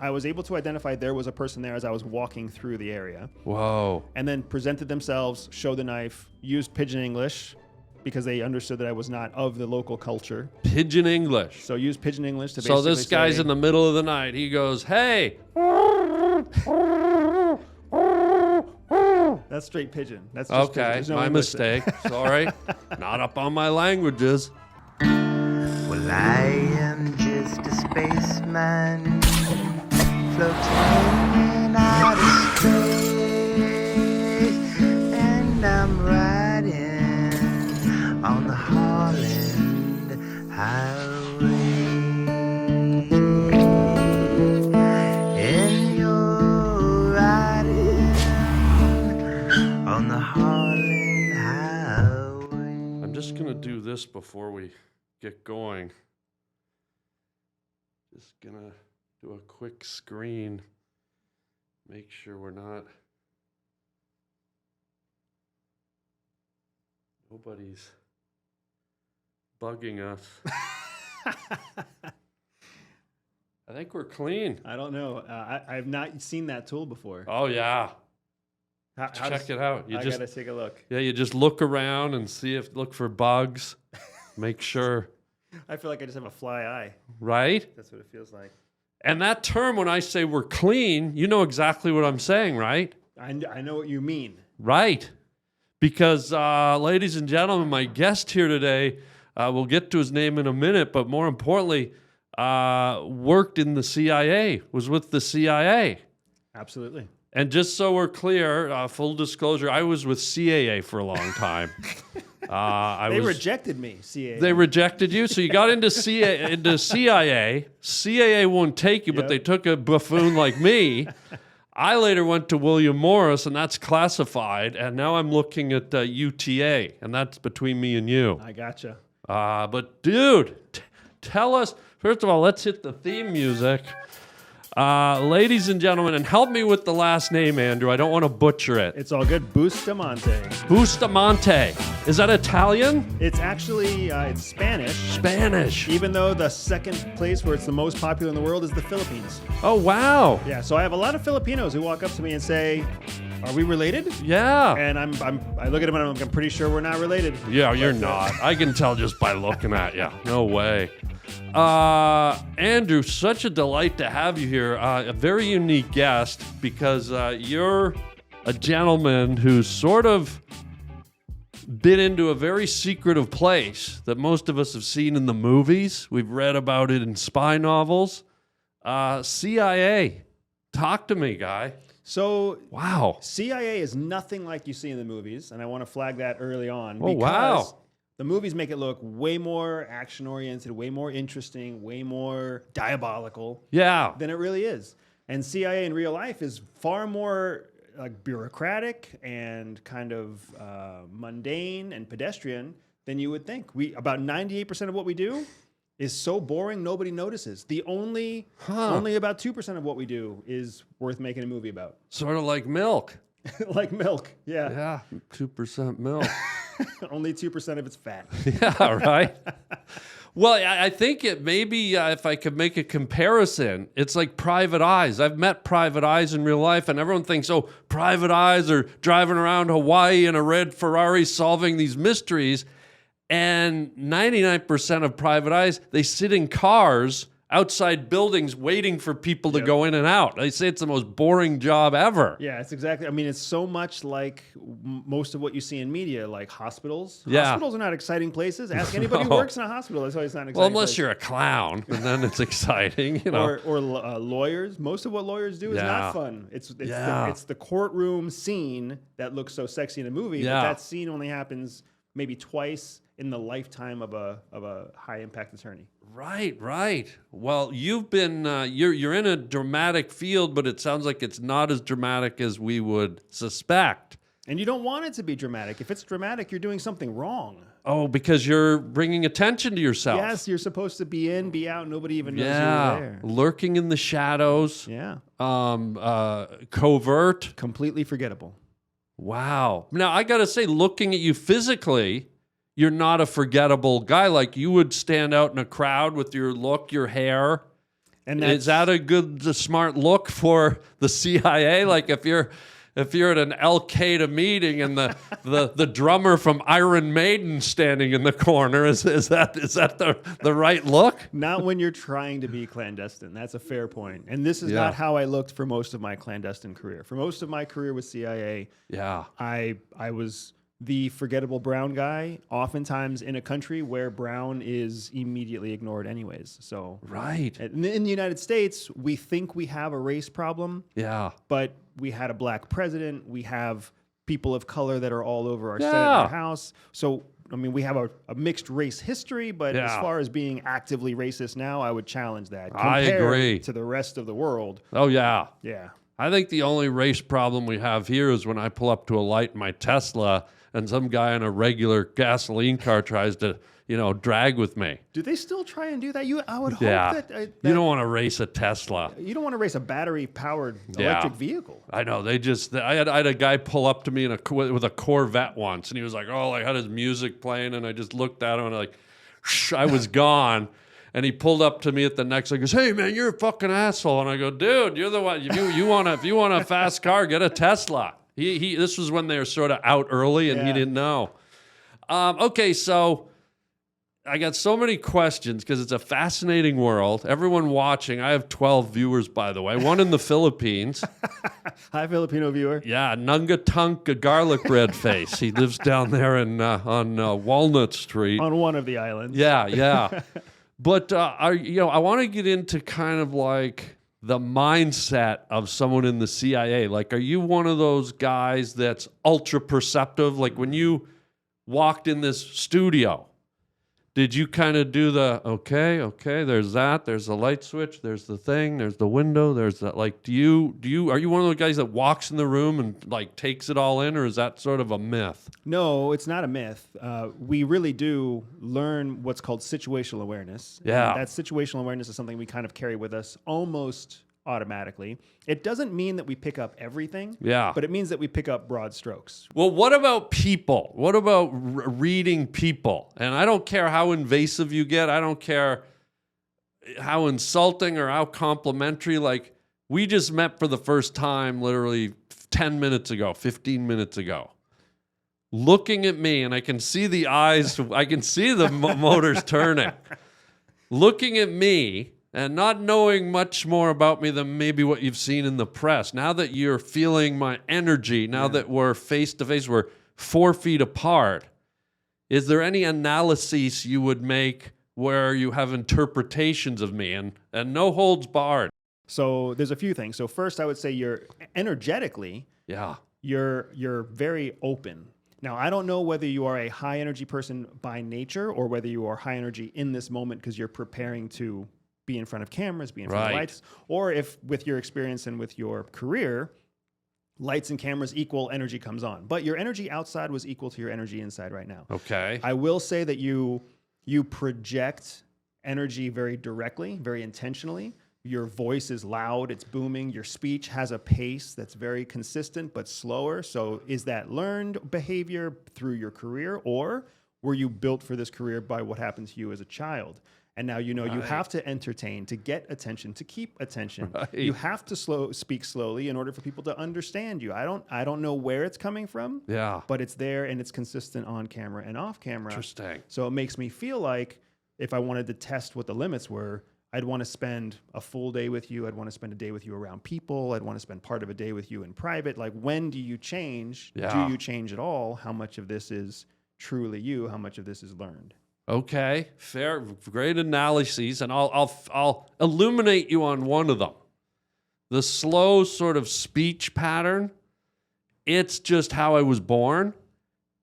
I was able to identify there was a person there as I was walking through the area. Whoa. And then presented themselves, showed the knife, used pidgin English because they understood that I was not of the local culture. Pidgin English. So used pidgin English to basically So this guy's in the middle of the night. He goes, hey. That's straight pidgin. That's just Okay, pidgin. my mistake. Sorry. Not up on my languages. Well, I am just a spaceman floating in outer space, and I'm riding on the Harland Highway. And you're riding on the Harland Highway. I'm just going to do this before we get going. Just going to do a quick screen. Make sure we're not... Nobody's bugging us. I think we're clean. I don't know. I've not seen that tool before. Oh, yeah. How Check it out. I gotta take a look. Yeah, you just look around and look for bugs. Make sure. I feel like I just have a fly eye. Right? That's what it feels like. And that term, when I say we're clean, you know exactly what I'm saying, right? I know what you mean. Right. Because, ladies and gentlemen, my guest here today, we'll get to his name in a minute, but more importantly, worked in the CIA, was with the CIA. Absolutely. And just so we're clear, full disclosure, I was with CAA for a long time. They rejected me, CAA. They rejected you? So you got into CIA. CAA won't take you, but they took a buffoon like me. I later went to William Morris, and that's classified. And now I'm looking at UTA, and that's between me and you. I gotcha. But, dude, tell us. First of all, let's hit the theme music. Ladies and gentlemen, and help me with the last name, Andrew. I don't want to butcher it. It's all good. Bustamante. Bustamante. Is that Italian? It's actually it's Spanish. Spanish. Even though the second place where it's the most popular in the world is the Philippines. Oh, wow. Yeah, so I have a lot of Filipinos who walk up to me and say, "Are we related?" Yeah. And I look at them and I'm pretty sure we're not related. Yeah, you're not. I can tell just by looking at you. No way. Andrew, such a delight to have you here. A very unique guest because you're a gentleman who's sort of been into a very secretive place that most of us have seen in the movies. We've read about it in spy novels. CIA. Talk to me, guy. So, wow. CIA is nothing like you see in the movies, and I want to flag that early on. Oh, wow. The movies make it look way more action-oriented, way more interesting, way more diabolical than it really is. And CIA in real life is far more like bureaucratic and kind of mundane and pedestrian than you would think. About 98% of what we do is so boring nobody notices. The only about 2% of what we do is worth making a movie about. Sort of like milk. Like milk, yeah. Yeah, 2% milk. Only 2% of it's fat. Yeah, right. Well, I think it maybe if I could make a comparison, it's like private eyes. I've met private eyes in real life, and everyone thinks, oh, private eyes are driving around Hawaii in a red Ferrari solving these mysteries. And 99% of private eyes, they sit in cars outside buildings waiting for people to go in and out. They say it's the most boring job ever. Yeah, it's exactly. I mean, it's so much like most of what you see in media, like hospitals. Yeah. Hospitals are not exciting places. Ask anybody who works in a hospital. That's why it's not an exciting Well, unless place. you're a clown, and then it's exciting, you know. Or lawyers. Most of what lawyers do is not fun. It's the courtroom scene that looks so sexy in a movie, but that scene only happens maybe twice in the lifetime of a high impact attorney. Right. Well, you've been you're in a dramatic field, but it sounds like it's not as dramatic as we would suspect. And you don't want it to be dramatic. If it's dramatic, you're doing something wrong. Oh, because you're bringing attention to yourself. Yes, you're supposed to be in, be out. Nobody even knows you're there. Lurking in the shadows. Yeah. Covert. Completely forgettable. Wow. Now, I got to say, looking at you physically, you're not a forgettable guy. Like, you would stand out in a crowd with your look, your hair. And is that a smart look for the CIA? Like, if you're at an Al-Qaeda meeting and the drummer from Iron Maiden standing in the corner, is that the right look? Not when you're trying to be clandestine. That's a fair point. And this is not how I looked for most of my clandestine career. For most of my career with CIA, I was the forgettable brown guy, oftentimes in a country where brown is immediately ignored anyways. So in the United States, we think we have a race problem. Yeah. But we had a black president. We have people of color that are all over our Senate and our House. So, I mean, we have a mixed race history, but as far as being actively racist now, I would challenge that. I agree. To the rest of the world. Oh, yeah. Yeah. I think the only race problem we have here is when I pull up to a light in my Tesla and some guy in a regular gasoline car tries to, drag with me. Do they still try and do that? I would hope that you don't want to race a Tesla. You don't want to race a battery-powered electric vehicle. I know. I had a guy pull up to me with a Corvette once, and he was like, I had his music playing, and I just looked at him, and I was gone. And he pulled up to me at the next. He goes, "Hey man, you're a fucking asshole." And I go, "Dude, you're the one. If you want a fast car, get a Tesla." This was when they were sort of out early, and he didn't know. Okay, so I got so many questions because it's a fascinating world. Everyone watching, I have 12 viewers, by the way. One in the Philippines. Hi, Filipino viewer. Yeah, Nungatunk garlic bread face. He lives down there on Walnut Street. On one of the islands. Yeah. But I want to get into kind of like the mindset of someone in the CIA. Like, are you one of those guys that's ultra perceptive? Like, when you walked in this studio, did you kind of do the okay, there's the light switch, there's the thing, there's the window, there's that, like, are you one of those guys that walks in the room and like takes it all in, or is that sort of a myth? No, it's not a myth. We really do learn what's called situational awareness. Yeah. And that situational awareness is something we kind of carry with us almost automatically. It doesn't mean that we pick up everything, but it means that we pick up broad strokes. Well, what about people? What about reading people? And I don't care how invasive you get. I don't care how insulting or how complimentary. Like, we just met for the first time literally 10 minutes ago, 15 minutes ago. Looking at me, and I can see the eyes, I can see the motors turning. Looking at me, and not knowing much more about me than maybe what you've seen in the press. Now that you're feeling my energy, now that we're face to face, we're 4 feet apart, is there any analyses you would make where you have interpretations of me and no holds barred? So there's a few things. So first, I would say you're energetically, you're very open. Now, I don't know whether you are a high energy person by nature or whether you are high energy in this moment because you're preparing to be in front of cameras, be in front of lights, or if with your experience and with your career, lights and cameras equal, energy comes on. But your energy outside was equal to your energy inside right now. Okay. I will say that you project energy very directly, very intentionally. Your voice is loud, it's booming. Your speech has a pace that's very consistent but slower. So is that learned behavior through your career, or were you built for this career by what happened to you as a child? And now you have to entertain, to get attention, to keep attention. Right. You have to speak slowly in order for people to understand you. I don't know where it's coming from. Yeah. But it's there and it's consistent on camera and off camera. Interesting. So it makes me feel like if I wanted to test what the limits were, I'd want to spend a full day with you. I'd want to spend a day with you around people. I'd want to spend part of a day with you in private. Like, when do you change? Yeah. Do you change at all? How much of this is truly you? How much of this is learned? Okay, fair, great analyses, and I'll illuminate you on one of them. The slow sort of speech pattern, it's just how I was born,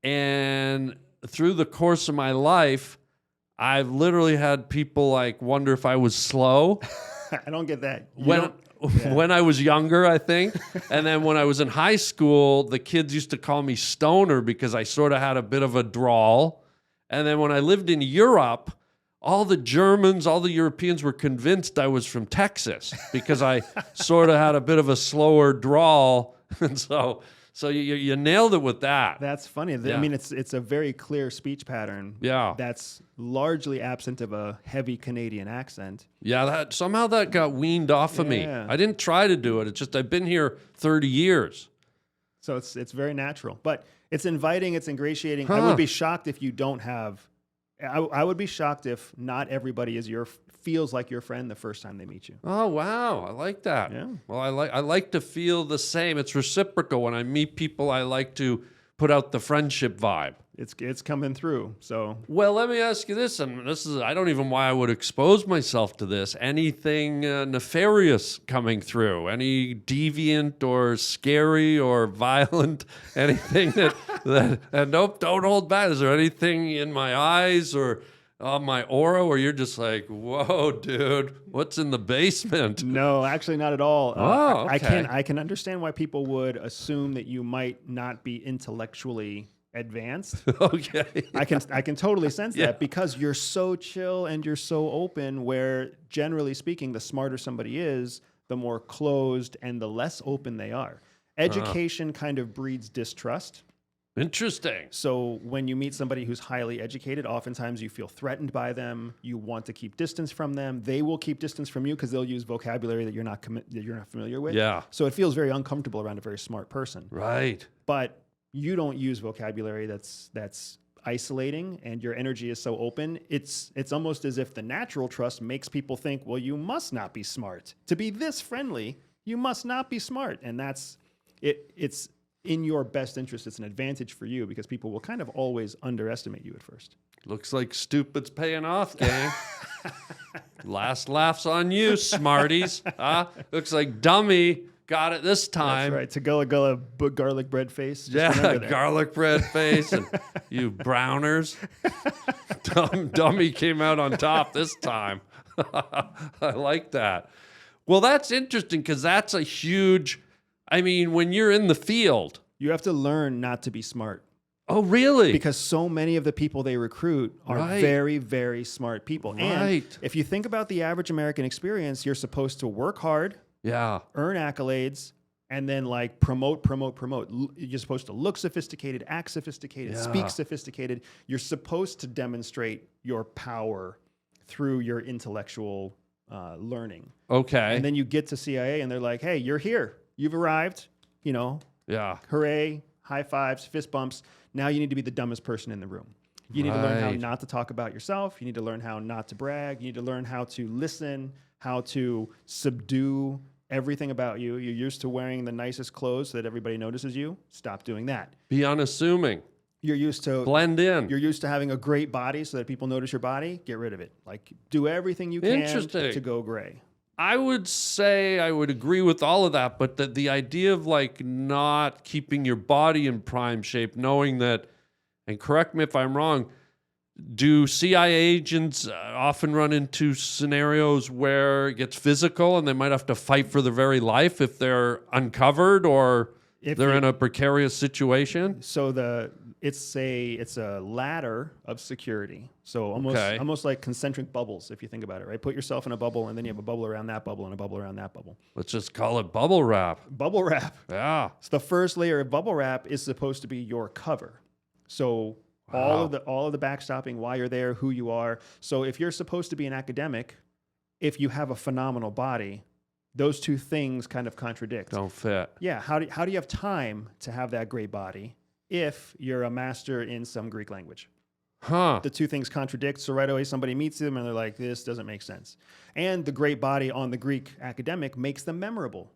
and through the course of my life, I've literally had people like wonder if I was slow. I don't get that. when I was younger, I think. And then when I was in high school, the kids used to call me stoner because I sort of had a bit of a drawl. And then when I lived in Europe, all the Germans, all the Europeans were convinced I was from Texas because I sort of had a bit of a slower drawl. And so you nailed it with that. That's funny. I mean, it's a very clear speech pattern. Yeah. That's largely absent of a heavy Canadian accent. Yeah, somehow that got weaned off of me. I didn't try to do it. It's just I've been here 30 years. So it's very natural. But it's inviting, it's ingratiating. I would be shocked if you don't have... I would be shocked if not everybody feels like your friend the first time they meet you. Oh wow, I like that. Yeah. Well, I like to feel the same. It's reciprocal. When I meet people, I like to put out the friendship vibe. It's coming through. So well, let me ask you this, and I don't even why I would expose myself to this. Anything nefarious coming through? Any deviant or scary or violent? Anything that nope, don't hold back. Is there anything in my eyes or on my aura where you're just like, whoa, dude, what's in the basement? no, actually not at all. Oh, okay. I can understand why people would assume that you might not be intellectually advanced. Okay. I can totally sense that because you're so chill and you're so open, where generally speaking, the smarter somebody is, the more closed and the less open they are. Education kind of breeds distrust. Interesting. So when you meet somebody who's highly educated, oftentimes you feel threatened by them. You want to keep distance from them. They will keep distance from you because they'll use vocabulary that you're not familiar with. Yeah. So it feels very uncomfortable around a very smart person. Right. But you don't use vocabulary that's isolating, and your energy is so open. It's almost as if the natural trust makes people think, well, you must not be smart. To be this friendly, you must not be smart. And it's in your best interest. It's an advantage for you because people will kind of always underestimate you at first. Looks like stupid's paying off, gang. Last laughs on you, smarties. Looks like dummy got it this time. That's right. To gullah garlic bread face. Just garlic bread face. And you browners. Dummy came out on top this time. I like that. Well, that's interesting because that's a huge... I mean, when you're in the field... You have to learn not to be smart. Oh, really? Because so many of the people they recruit are very, very smart people. Right. And if you think about the average American experience, you're supposed to work hard, earn accolades, and then like promote. You're supposed to look sophisticated, act sophisticated, speak sophisticated. You're supposed to demonstrate your power through your intellectual learning. Okay. And then you get to CIA and they're like, hey, you're here. You've arrived, hooray, high fives, fist bumps. Now you need to be the dumbest person in the room. You need to learn how not to talk about yourself. You need to learn how not to brag. You need to learn how to listen, how to subdue everything about you. You're used to wearing the nicest clothes so that everybody notices you. Stop doing that. Be unassuming. You're used to blend in. You're used to having a great body so that people notice your body. Get rid of it. Like, do everything you can to go gray. I would say I would agree with all of that, but the idea of like not keeping your body in prime shape, knowing that, and correct me if I'm wrong, do CIA agents often run into scenarios where it gets physical and they might have to fight for their very life if they're uncovered or if they're in a precarious situation? So it's a ladder of security. So almost like concentric bubbles, if you think about it, right? Put yourself in a bubble, and then you have a bubble around that bubble and a bubble around that bubble. Let's just call it bubble wrap. Bubble wrap. Yeah. So the first layer of bubble wrap is supposed to be your cover. So all of the backstopping, why you're there, who you are. So if you're supposed to be an academic, if you have a phenomenal body, those two things kind of contradict. Don't fit. Yeah. How do you have time to have that great body if you're a master in some Greek language? The two things contradict. So right away somebody meets them and they're like, this doesn't make sense. And the great body on the Greek academic makes them memorable.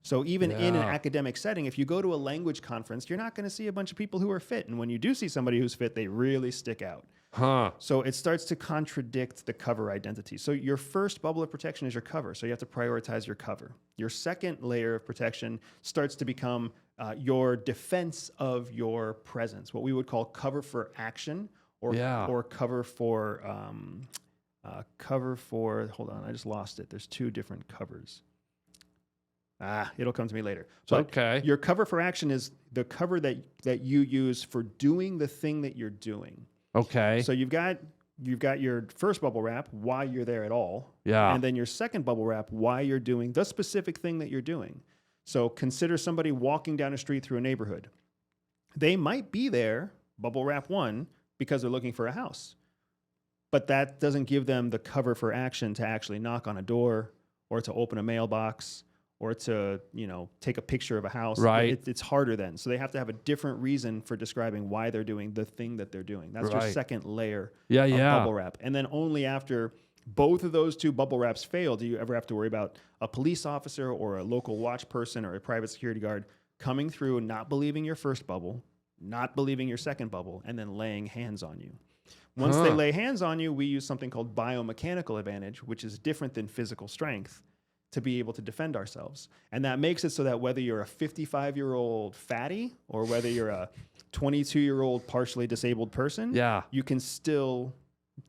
So even in an academic setting, if you go to a language conference, you're not going to see a bunch of people who are fit. And when you do see somebody who's fit, they really stick out. So it starts to contradict the cover identity. So your first bubble of protection is your cover. So you have to prioritize your cover. Your second layer of protection starts to become your defense of your presence, what we would call cover for action or cover for, hold on, I just lost it. There's two different covers. It'll come to me later. But okay. Your cover for action is the cover that you use for doing the thing that you're doing. Okay. So you've got your first bubble wrap, why you're there at all. Yeah. And then your second bubble wrap, why you're doing the specific thing that you're doing. So consider somebody walking down a street through a neighborhood. They might be there, bubble wrap 1, because they're looking for a house. But that doesn't give them the cover for action to actually knock on a door or to open a mailbox or to, take a picture of a house. Right. It's harder then. So they have to have a different reason for describing why they're doing the thing that they're doing. That's your second layer of bubble wrap. And then only after both of those 2 bubble wraps fail do you ever have to worry about a police officer or a local watch person or a private security guard coming through and not believing your first bubble, not believing your second bubble, and then laying hands on you. Once they lay hands on you, we use something called biomechanical advantage, which is different than physical strength, to be able to defend ourselves. And that makes it so that whether you're a 55-year-old fatty or whether you're a 22-year-old partially disabled person, you can still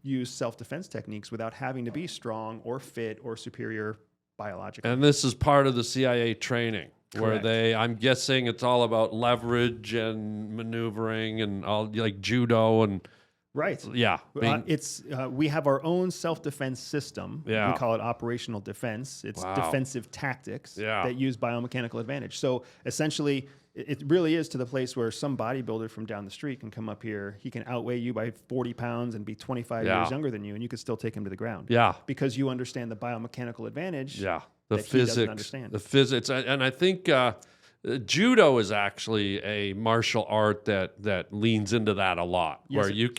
use self-defense techniques without having to be strong or fit or superior biologically. And this is part of the CIA training. Correct. Where I'm guessing it's all about leverage and maneuvering and all like judo and... Right. Yeah. We have our own self-defense system. Yeah. We call it operational defense. It's defensive tactics that use biomechanical advantage. So essentially, it really is to the place where some bodybuilder from down the street can come up here. He can outweigh you by 40 pounds and be 25 years younger than you, and you could still take him to the ground. Yeah. Because you understand the biomechanical advantage. Yeah. The physics. He doesn't understand. The physics. And I think judo is actually a martial art that leans into that a lot. Yes, where you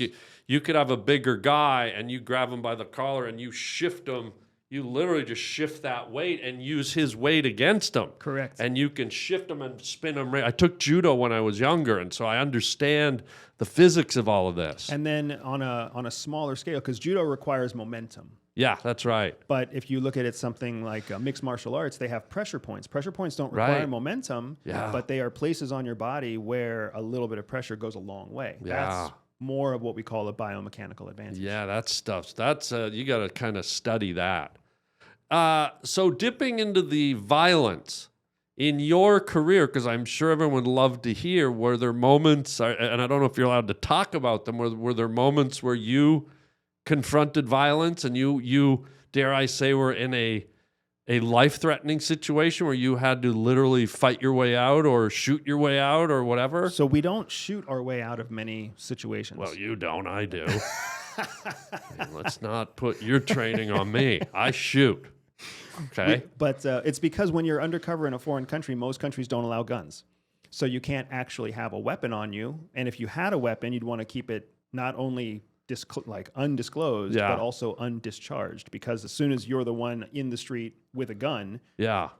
could have a bigger guy and you grab him by the collar and you shift him. You literally just shift that weight and use his weight against him. Correct. And you can shift him and spin him. I took judo when I was younger, and so I understand the physics of all of this. And then on a smaller scale, because judo requires momentum. Yeah, that's right. But if you look at it something like mixed martial arts, they have pressure points. Pressure points don't require momentum, but they are places on your body where a little bit of pressure goes a long way. Yeah. That's more of what we call a biomechanical advantage. Yeah, that's you got to kind of study that. So dipping into the violence in your career, because I'm sure everyone would love to hear, were there moments, and I don't know if you're allowed to talk about them, were there moments where you confronted violence and you dare I say, were in a life-threatening situation where you had to literally fight your way out or shoot your way out or whatever? So we don't shoot our way out of many situations. Well, you don't. I do. Let's not put your training on me. I shoot. Okay. But it's because when you're undercover in a foreign country, most countries don't allow guns. So you can't actually have a weapon on you. And if you had a weapon, you'd want to keep it not only undisclosed, but also undischarged, because as soon as you're the one in the street with a gun,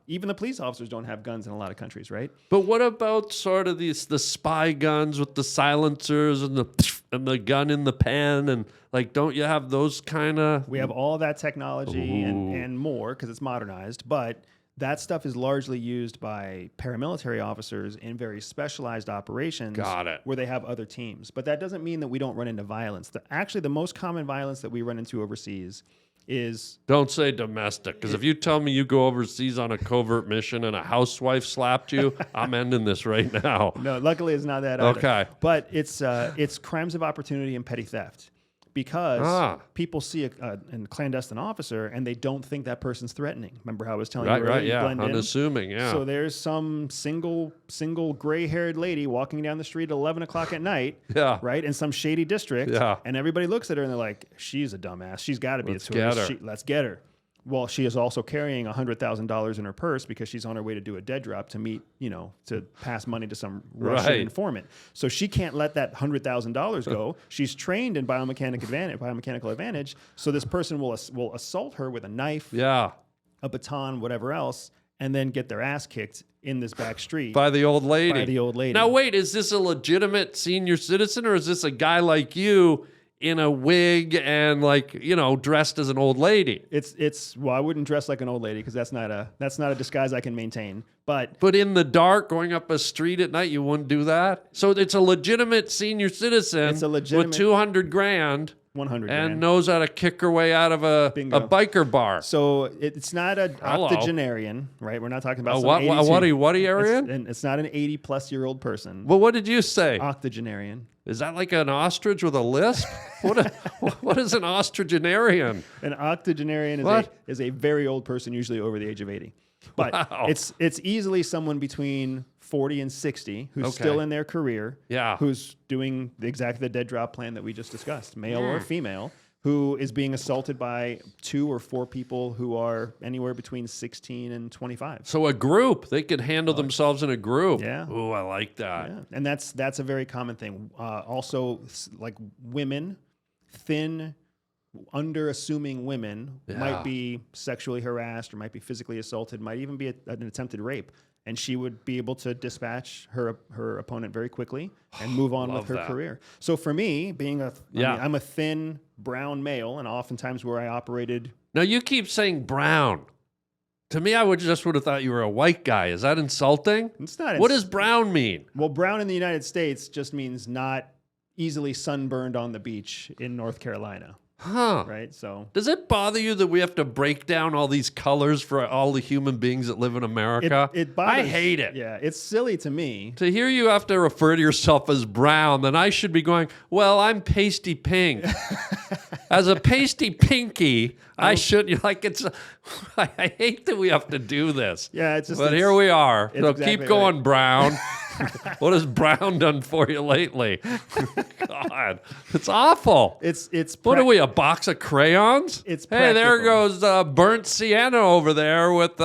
even the police officers don't have guns in a lot of countries, right? But what about sort of the spy guns with the silencers and the gun in the pen, and like, don't you have those kind of? We have all that technology and more because it's modernized, but that stuff is largely used by paramilitary officers in very specialized operations. Got it. Where they have other teams. But that doesn't mean that we don't run into violence. Actually, the most common violence that we run into overseas is... Don't say domestic, because if you tell me you go overseas on a covert mission and a housewife slapped you, I'm ending this right now. No, luckily it's not that either. Okay. But it's crimes of opportunity and petty theft. Because people see a clandestine officer and they don't think that person's threatening. Remember how I was telling you earlier? Right, yeah, unassuming, yeah. So there's some single gray-haired lady walking down the street at 11 o'clock at night, right, in some shady district, and everybody looks at her and they're like, she's a dumbass. She's got to be a tourist. Let's get her. Well, she is also carrying $100,000 in her purse because she's on her way to do a dead drop to meet, to pass money to some Russian informant. So she can't let that $100,000 go. She's trained in biomechanical advantage. So this person will assault her with a knife, a baton, whatever else, and then get their ass kicked in this back street by the old lady. Now, wait, is this a legitimate senior citizen, or is this a guy like you in a wig and dressed as an old lady? Well, I wouldn't dress like an old lady because that's not a disguise I can maintain. But in the dark, going up a street at night, you wouldn't do that. So it's a legitimate senior citizen. With $200,000. 100 and grand. knows how to kick her way out of a biker bar. So it's not an octogenarian, right? We're not talking about what area? It's not an 80-plus-year-old person. Well, what did you say? Octogenarian. Is that like an ostrich with a lisp? What is an ostrigenarian? An octogenarian is a very old person, usually over the age of 80. But it's easily someone between 40 and 60 who's still in their career, who's doing exactly the dead drop plan that we just discussed, male or female, who is being assaulted by 2 or 4 people who are anywhere between 16 and 25. So a group, they could handle themselves in a group. Yeah. Ooh, I like that. Yeah. And that's a very common thing. Also, like women, thin, under-assuming women might be sexually harassed or might be physically assaulted, might even be an attempted rape. And she would be able to dispatch her opponent very quickly and move on with her career. So for me, I'm a thin brown male, and oftentimes where I operated. Now you keep saying brown. To me, I would have thought you were a white guy. Is that insulting? It's not. What does brown mean? Well, brown in the United States just means not easily sunburned on the beach in North Carolina. Huh. Right? So does it bother you that we have to break down all these colors for all the human beings that live in America? It bothers, I hate it. Yeah, it's silly to me. To hear you have to refer to yourself as brown, then I should be going, well, I'm pasty pink. As a pasty pinky, I should, like, I hate that we have to do this. Yeah, it's just. But here we are. So exactly keep going, right. Brown. What has Brown done for you lately? God, it's awful. It's. What are we, a box of crayons? It's hey, there practical. goes burnt sienna over there with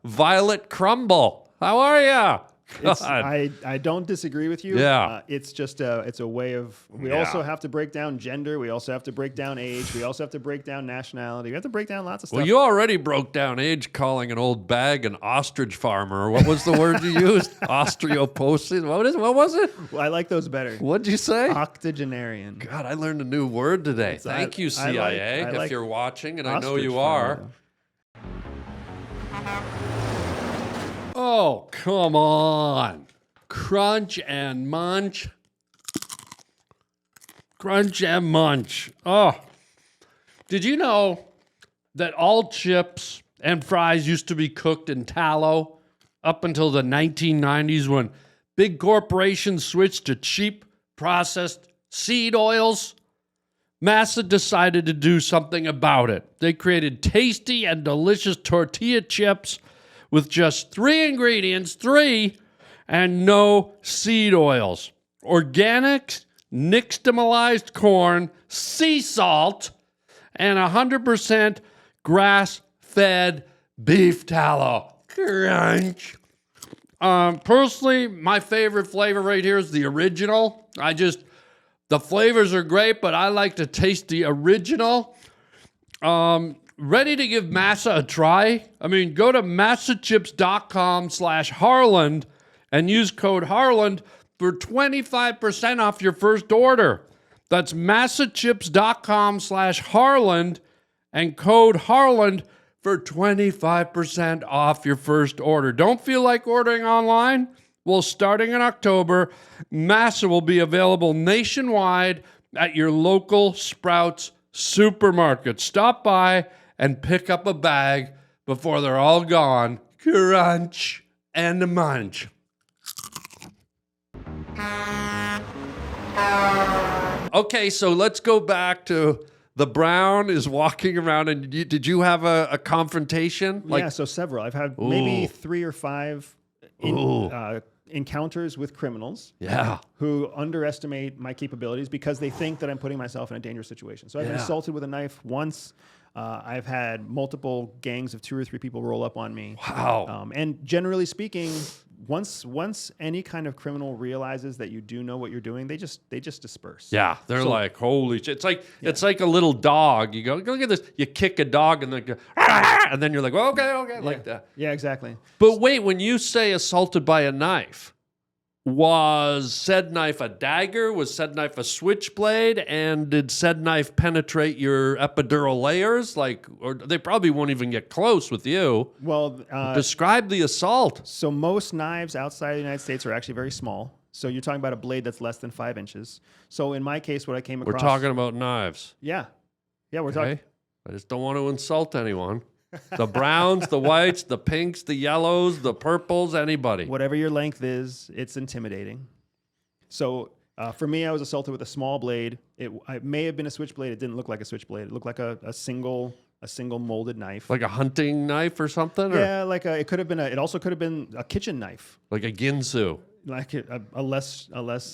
violet crumble. How are ya? I don't disagree with you. Yeah. It's just it's a way of. We also have to break down gender. We also have to break down age. We also have to break down nationality. We have to break down lots of stuff. Well, you already broke down age calling an old bag an ostrich farmer. What was the word you used? Osteoporosis. What was it? Well, I like those better. What'd you say? Octogenarian. God, I learned a new word today. Thank you, CIA, if you're watching, and I know you are. Oh, come on. Crunch and munch. Crunch and munch. Oh. Did you know that all chips and fries used to be cooked in tallow up until the 1990s when big corporations switched to cheap processed seed oils? Massa decided to do something about it. They created tasty and delicious tortilla chips with just 3 ingredients, and no seed oils. Organic, nixtamalized corn, sea salt, and 100% grass-fed beef tallow. Crunch. Personally, my favorite flavor right here is the original. The flavors are great, but I like to taste the original. Ready to give Massa a try? I mean, go to massachips.com/Harland and use code Harland for 25% off your first order. That's massachips.com/Harland and code Harland for 25% off your first order. Don't feel like ordering online? Well, starting in October, Massa will be available nationwide at your local Sprouts supermarket. Stop by and pick up a bag before they're all gone. Crunch and munch. Okay, so let's go back to the Brown is walking around. And did you have a confrontation? Yeah, so several. I've had maybe 3 or 5 encounters with criminals who underestimate my capabilities because they think that I'm putting myself in a dangerous situation. So I've been assaulted with a knife once. I've had multiple gangs of 2 or 3 people roll up on me. Wow. And generally speaking, once any kind of criminal realizes that you do know what you're doing, they just disperse. Yeah, they're like, holy shit. It's like a little dog. You go, look at this. You kick a dog and they go, and then you're like, well, okay, like that. Yeah, exactly. But wait, when you say assaulted by a knife, was said knife a dagger? Was said knife a switchblade? And did said knife penetrate your epidural layers? Or they probably won't even get close with you. Well, describe the assault. So most knives outside the United States are actually very small. So you're talking about a blade that's less than 5 inches. So in my case, what I came across... We're talking about knives. Yeah. Yeah, we're talking... I just don't want to insult anyone. The browns, the whites, the pinks, the yellows, the purples, anybody. Whatever your length is, it's intimidating. So for me, I was assaulted with a small blade. It may have been a switchblade. It didn't look like a switchblade. It looked like a single molded knife. Like a hunting knife or something? Yeah, it could have been it also could have been a kitchen knife. Like a ginsu. Like a less.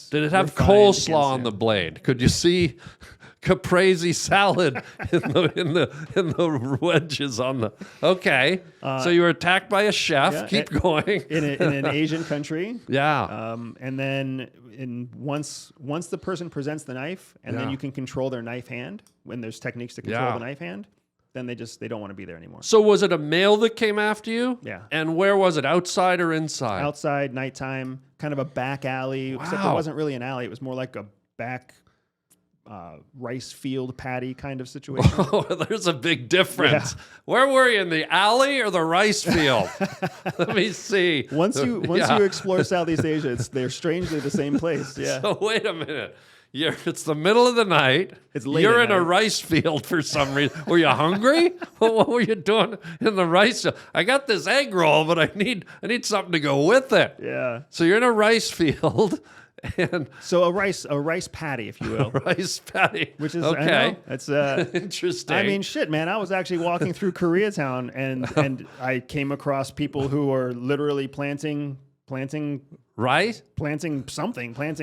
Did it have refined coleslaw on ginsu. the blade? Could you see caprese salad in the wedges on the? Okay, so you were attacked by a chef. Yeah, Keep going. in an Asian country. Yeah. And then once the person presents the knife, and then Yeah. you can control their knife hand when there's techniques to control Yeah. the knife hand. Then they don't want to be there anymore. So was it a male that came after you? Yeah. And where was it? Outside or inside? Outside, nighttime, kind of a back alley. Except it Wow. wasn't really an alley. It was more like a back rice field patty kind of situation. Oh, there's a big difference. Yeah. Where were you, in the alley or the rice field? Let me see. Once you explore Southeast Asia, they're strangely the same place. Yeah. So wait a minute. It's the middle of the night. It's late You're at in a night. rice field for some reason. Were you hungry? What were you doing in the rice field? I got this egg roll, but I need something to go with it. Yeah. So you're in a rice field, and so a rice patty, if you will. rice patty. Which is okay. It's Interesting. I mean, shit, man. I was actually walking through Koreatown, and I came across people who are literally planting rice. Planting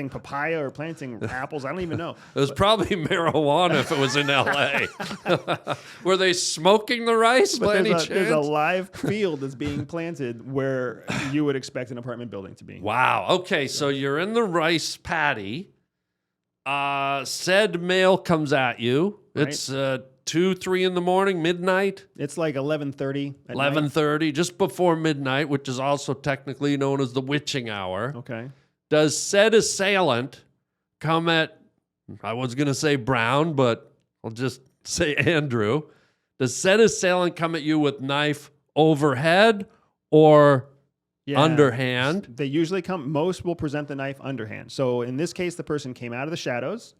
papaya or planting apples. I don't even know. It was probably marijuana if it was in L.A. Were they smoking the rice by any chance? There's a live field that's being planted where you would expect an apartment building to be. Wow. Okay, so you're in the rice paddy. Said male comes at you. Right. It's 2, 3 in the morning, midnight. It's like 11:30. 11:30, just before midnight, which is also technically known as the witching hour. Okay. Does said assailant come at, I was going to say Brown, but I'll just say Andrew. Does said assailant come at you with knife overhead or underhand? They usually most will present the knife underhand. So in this case, the person came out of the shadows,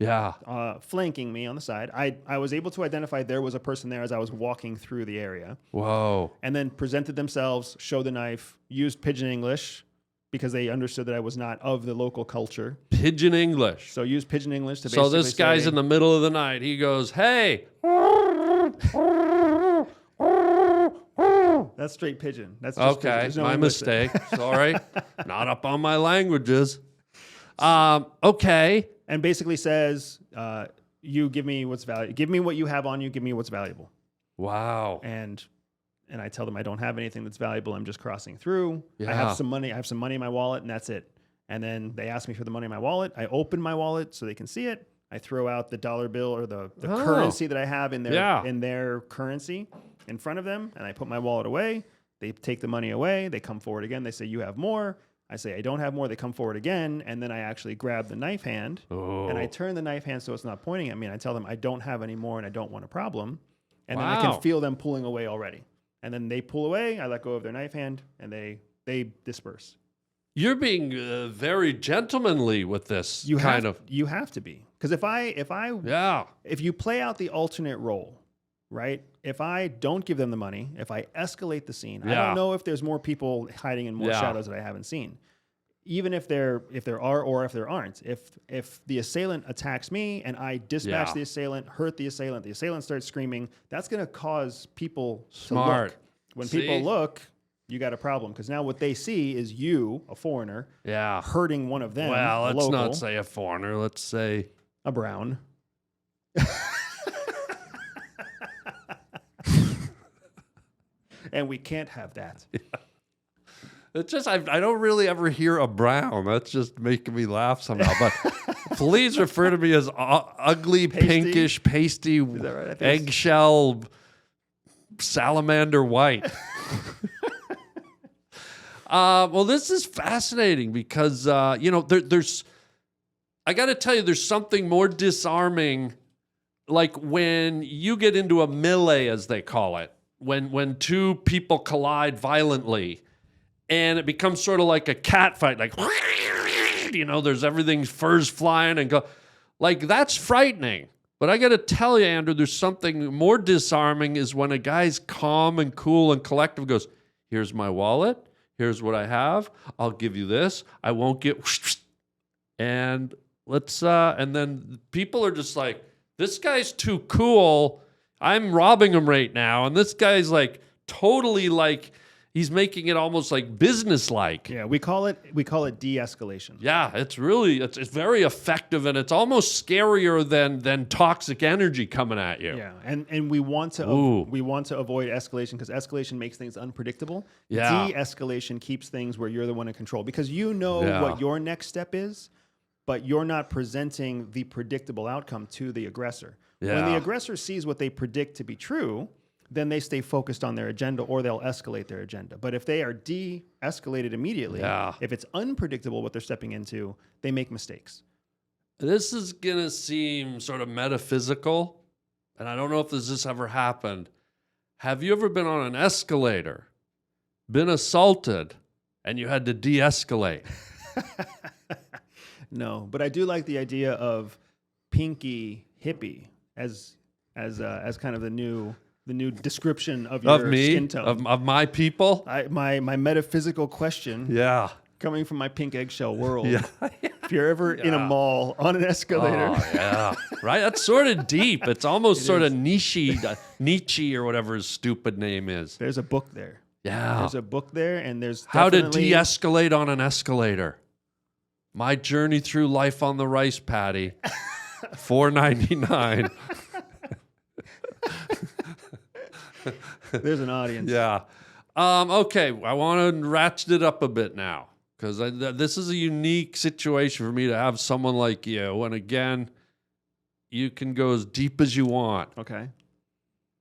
flanking me on the side. I was able to identify there was a person there as I was walking through the area. Whoa. And then presented themselves, showed the knife, used pidgin English because they understood that I was not of the local culture. Pidgin English. So used pidgin English to basically So this guy's in the middle of the night. He goes, hey. That's straight pidgin. That's just okay. pidgin. No My English there. mistake. Sorry. Not up on my languages. Okay. And basically says, you give me what's valuable. Give me what you have on you. Give me what's valuable. Wow. And I tell them I don't have anything that's valuable. I'm just crossing through. Yeah. I have some money. I have some money in my wallet, and that's it. And then they ask me for the money in my wallet. I open my wallet so they can see it. I throw out the dollar bill or the currency that I have in their currency in front of them, and I put my wallet away. They take the money away. They come forward again. They say, you have more. I say, I don't have more. They come forward again, and then I actually grab the knife hand, and I turn the knife hand so it's not pointing at me, and I tell them I don't have any more and I don't want a problem. And then I can feel them pulling away already. And then they pull away. I let go of their knife hand, and they disperse. You're being very gentlemanly with this You kind have to be. Because if you play out the alternate role, right? If I don't give them the money, if I escalate the scene, I don't know if there's more people hiding in more shadows that I haven't seen. Even if there are or if there aren't. If the assailant attacks me and I dispatch the assailant, hurt the assailant starts screaming, that's going to cause people to look. When people look, you got a problem, because now what they see is you, a foreigner, hurting one of them. Well, let's local, not say a foreigner. Let's say a brown. And we can't have that. It's just I don't really ever hear a brown. That's just making me laugh somehow. But please refer to me as ugly, pinkish, pasty, right? eggshell, salamander white. Well, this is fascinating because there's. I got to tell you, there's something more disarming, like when you get into a melee, as they call it. When two people collide violently, and it becomes sort of like a cat fight, like there's everything's furs flying and go. Like, that's frightening. But I got to tell you, Andrew, there's something more disarming is when a guy's calm and cool and collective goes, here's my wallet. Here's what I have. I'll give you this. I won't get, and let's, and then people are just like, this guy's too cool. I'm robbing him right now. And this guy's like totally like, he's making it almost like business-like. Yeah, we call it de-escalation. Yeah, it's very effective, and it's almost scarier than toxic energy coming at you. Yeah, and we want to avoid escalation because escalation makes things unpredictable. Yeah. De-escalation keeps things where you're the one in control because you know what your next step is, but you're not presenting the predictable outcome to the aggressor. Yeah. When the aggressor sees what they predict to be true, then they stay focused on their agenda or they'll escalate their agenda. But if they are de-escalated immediately, if it's unpredictable what they're stepping into, they make mistakes. This is going to seem sort of metaphysical, and I don't know if this ever happened. Have you ever been on an escalator, been assaulted, and you had to de-escalate? No, but I do like the idea of pinky hippie as kind of the new description of your skin tone. Of my people. My metaphysical question. Yeah. Coming from my pink eggshell world. Yeah. If you're ever in a mall on an escalator. Oh, yeah. Right? That's sort of deep. It's almost sort of Nietzsche or whatever his stupid name is. There's a book there. Yeah. There's a book there, and there's How to de-escalate on an escalator. My journey through life on the rice paddy. $4.99. There's an audience. Yeah. Okay, I want to ratchet it up a bit now because this is a unique situation for me to have someone like you. And again, you can go as deep as you want. Okay.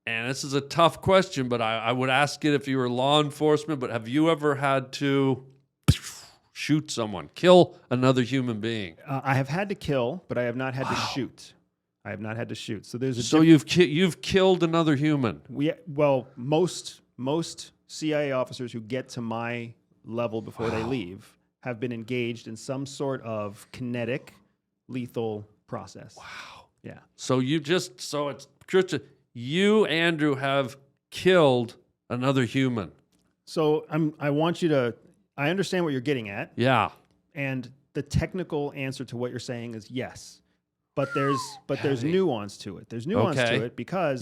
And this is a tough question, but I would ask it if you were law enforcement. But have you ever had to shoot someone, kill another human being? I have had to kill, but I have not had to shoot. I have not had to shoot. So there's a So you've killed another human. Most CIA officers who get to my level before they leave have been engaged in some sort of kinetic, lethal process. Wow. Yeah. So you, Andrew, have killed another human. So I understand what you're getting at. Yeah. And the technical answer to what you're saying is yes. But there's nuance to it. There's nuance to it because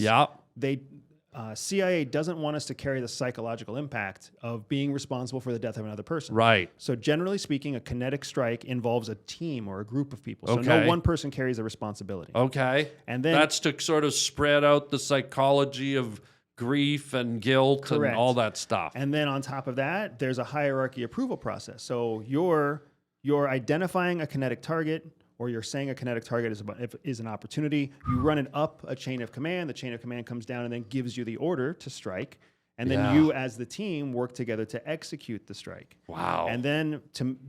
CIA doesn't want us to carry the psychological impact of being responsible for the death of another person. Right. So generally speaking, a kinetic strike involves a team or a group of people. So no one person carries the responsibility. Okay. And then that's to sort of spread out the psychology of grief and guilt and all that stuff. And then on top of that, there's a hierarchy approval process. So you're identifying a kinetic target, or you're saying a kinetic target is an opportunity. You run it up a chain of command. The chain of command comes down and then gives you the order to strike. And then you, as the team, work together to execute the strike. Wow. And then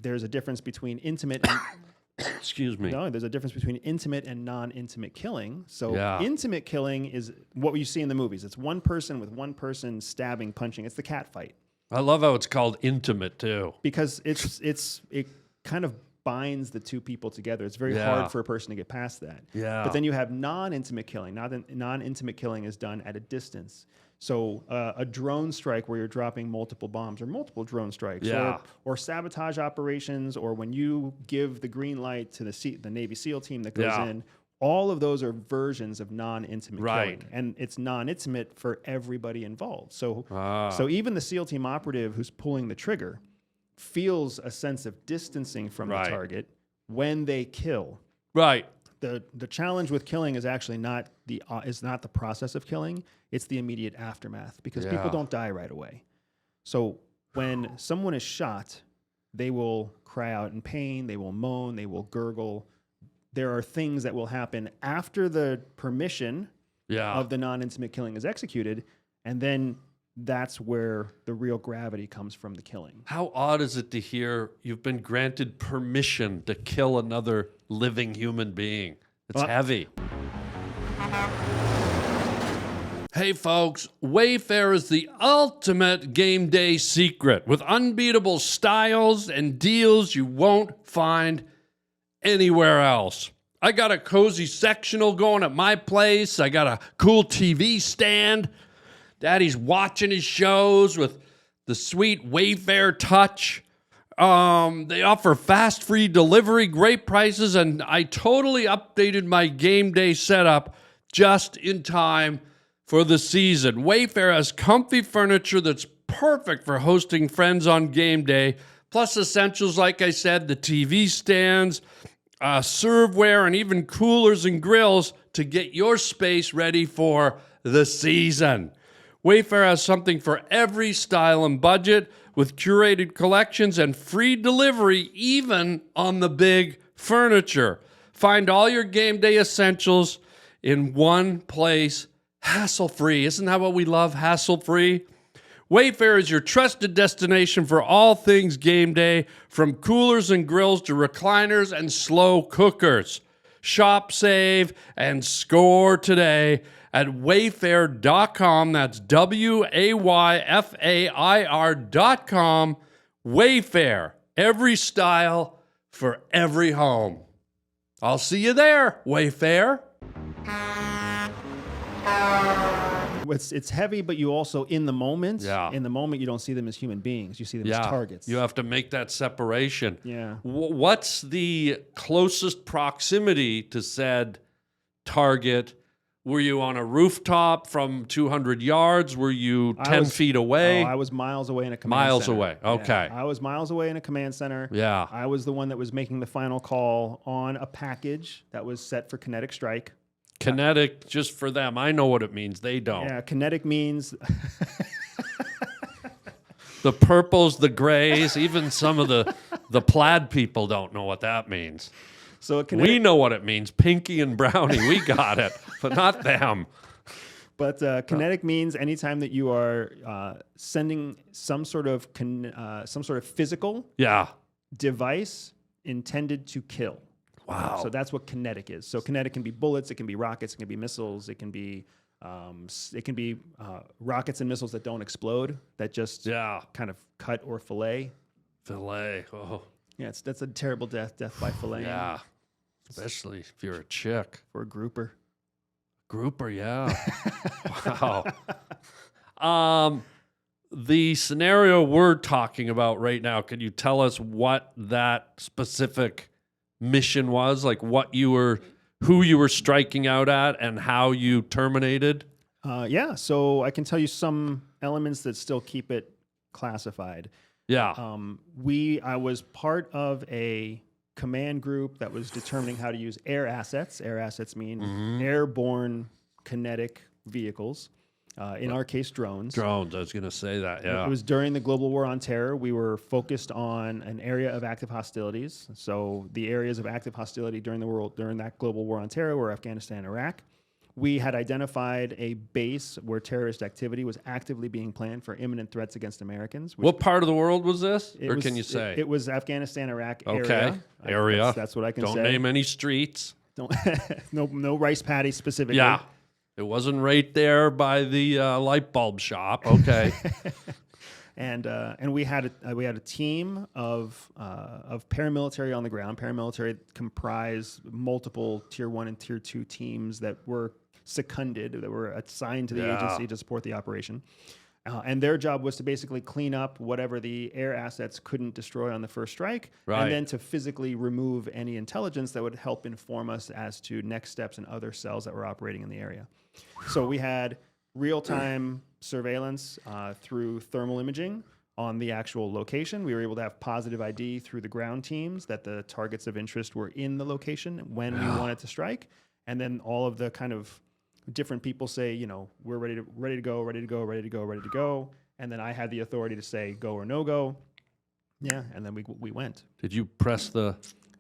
there's a difference between intimate and... Excuse me. No, there's a difference between intimate and non-intimate killing. So intimate killing is what you see in the movies. It's one person with one person stabbing, punching. It's the cat fight. I love how it's called intimate, too. Because it kind of binds the two people together. It's very hard for a person to get past that. Yeah. But then you have non-intimate killing. Non-intimate killing is done at a distance. So a drone strike where you're dropping multiple bombs or multiple drone strikes or sabotage operations, or when you give the green light to the Navy SEAL team that goes in, all of those are versions of non-intimate killing. And it's non-intimate for everybody involved. So even the SEAL team operative who's pulling the trigger feels a sense of distancing from the target when they kill. Right. The challenge with killing is actually not the process of killing. It's the immediate aftermath because people don't die right away. So when someone is shot, they will cry out in pain. They will moan. They will gurgle. There are things that will happen after the permission of the non-intimate killing is executed, and then that's where the real gravity comes from the killing. How odd is it to hear you've been granted permission to kill another living human being? It's heavy. Hey folks, Wayfair is the ultimate game day secret with unbeatable styles and deals you won't find anywhere else. I got a cozy sectional going at my place. I got a cool TV stand. Daddy's watching his shows with the sweet Wayfair touch. They offer fast free delivery, great prices, and I totally updated my game day setup just in time for the season. Wayfair has comfy furniture that's perfect for hosting friends on game day, plus essentials like I said, the TV stands, serveware, and even coolers and grills to get your space ready for the season. Wayfair has something for every style and budget with curated collections and free delivery even on the big furniture. Find all your game day essentials in one place, hassle-free. Isn't that what we love, hassle-free? Wayfair is your trusted destination for all things game day, from coolers and grills to recliners and slow cookers. Shop, save, and score today at wayfair.com. That's WAYFAIR.com. Wayfair, every style for every home. I'll see you there, Wayfair. It's heavy, but you also, in the moment, Yeah. you don't see them as human beings. You see them as targets. You have to make that separation. Yeah. What's the closest proximity to said target? Were you on a rooftop from 200 yards? Were you 10 feet away? I was miles away in a command center. Miles away. Okay. Yeah, I was miles away in a command center. Yeah. I was the one that was making the final call on a package that was set for kinetic strike. Kinetic, just for them. I know what it means. They don't. Yeah, kinetic means The purples, the grays, even some of the plaid people don't know what that means. so a kinetic, We know what it means. Pinky and Brownie, we got it, but not them. But kinetic means anytime that you are sending some sort of physical device intended to kill. Wow. So that's what kinetic is. So kinetic can be bullets, it can be rockets, it can be missiles, it can be rockets and missiles that don't explode, that just kind of cut or fillet. Fillet. Oh. Yeah, that's a terrible death by fillet. Yeah. Especially if you're a chick. For a grouper. Grouper, yeah. Wow. The scenario we're talking about right now, can you tell us what that specific mission was? Like who you were striking out at and how you terminated? Yeah, so I can tell you some elements that still keep it classified. Yeah. I was part of a command group that was determining how to use air assets. Air assets mean airborne kinetic vehicles. In our case, drones. Drones, I was going to say that, yeah. It was during the global war on terror. We were focused on an area of active hostilities. So the areas of active hostility during that global war on terror were Afghanistan and Iraq. We had identified a base where terrorist activity was actively being planned for imminent threats against Americans. What part of the world was this? Can you say? It was Afghanistan, Iraq area. Area. That's what I can say. Don't name any streets. Don't no rice paddies specifically. Yeah. It wasn't right there by the light bulb shop. Okay. And we had a team of paramilitary on the ground. Paramilitary comprised multiple tier 1 and tier 2 teams that were seconded, that were assigned to the agency to support the operation. And their job was to basically clean up whatever the air assets couldn't destroy on the first strike, and then to physically remove any intelligence that would help inform us as to next steps and other cells that were operating in the area. So we had real-time surveillance through thermal imaging on the actual location. We were able to have positive ID through the ground teams that the targets of interest were in the location when we wanted to strike. And then all of the kind of different people say, we're ready to go. And then I had the authority to say go or no go. Yeah, and then we went. Did you press the...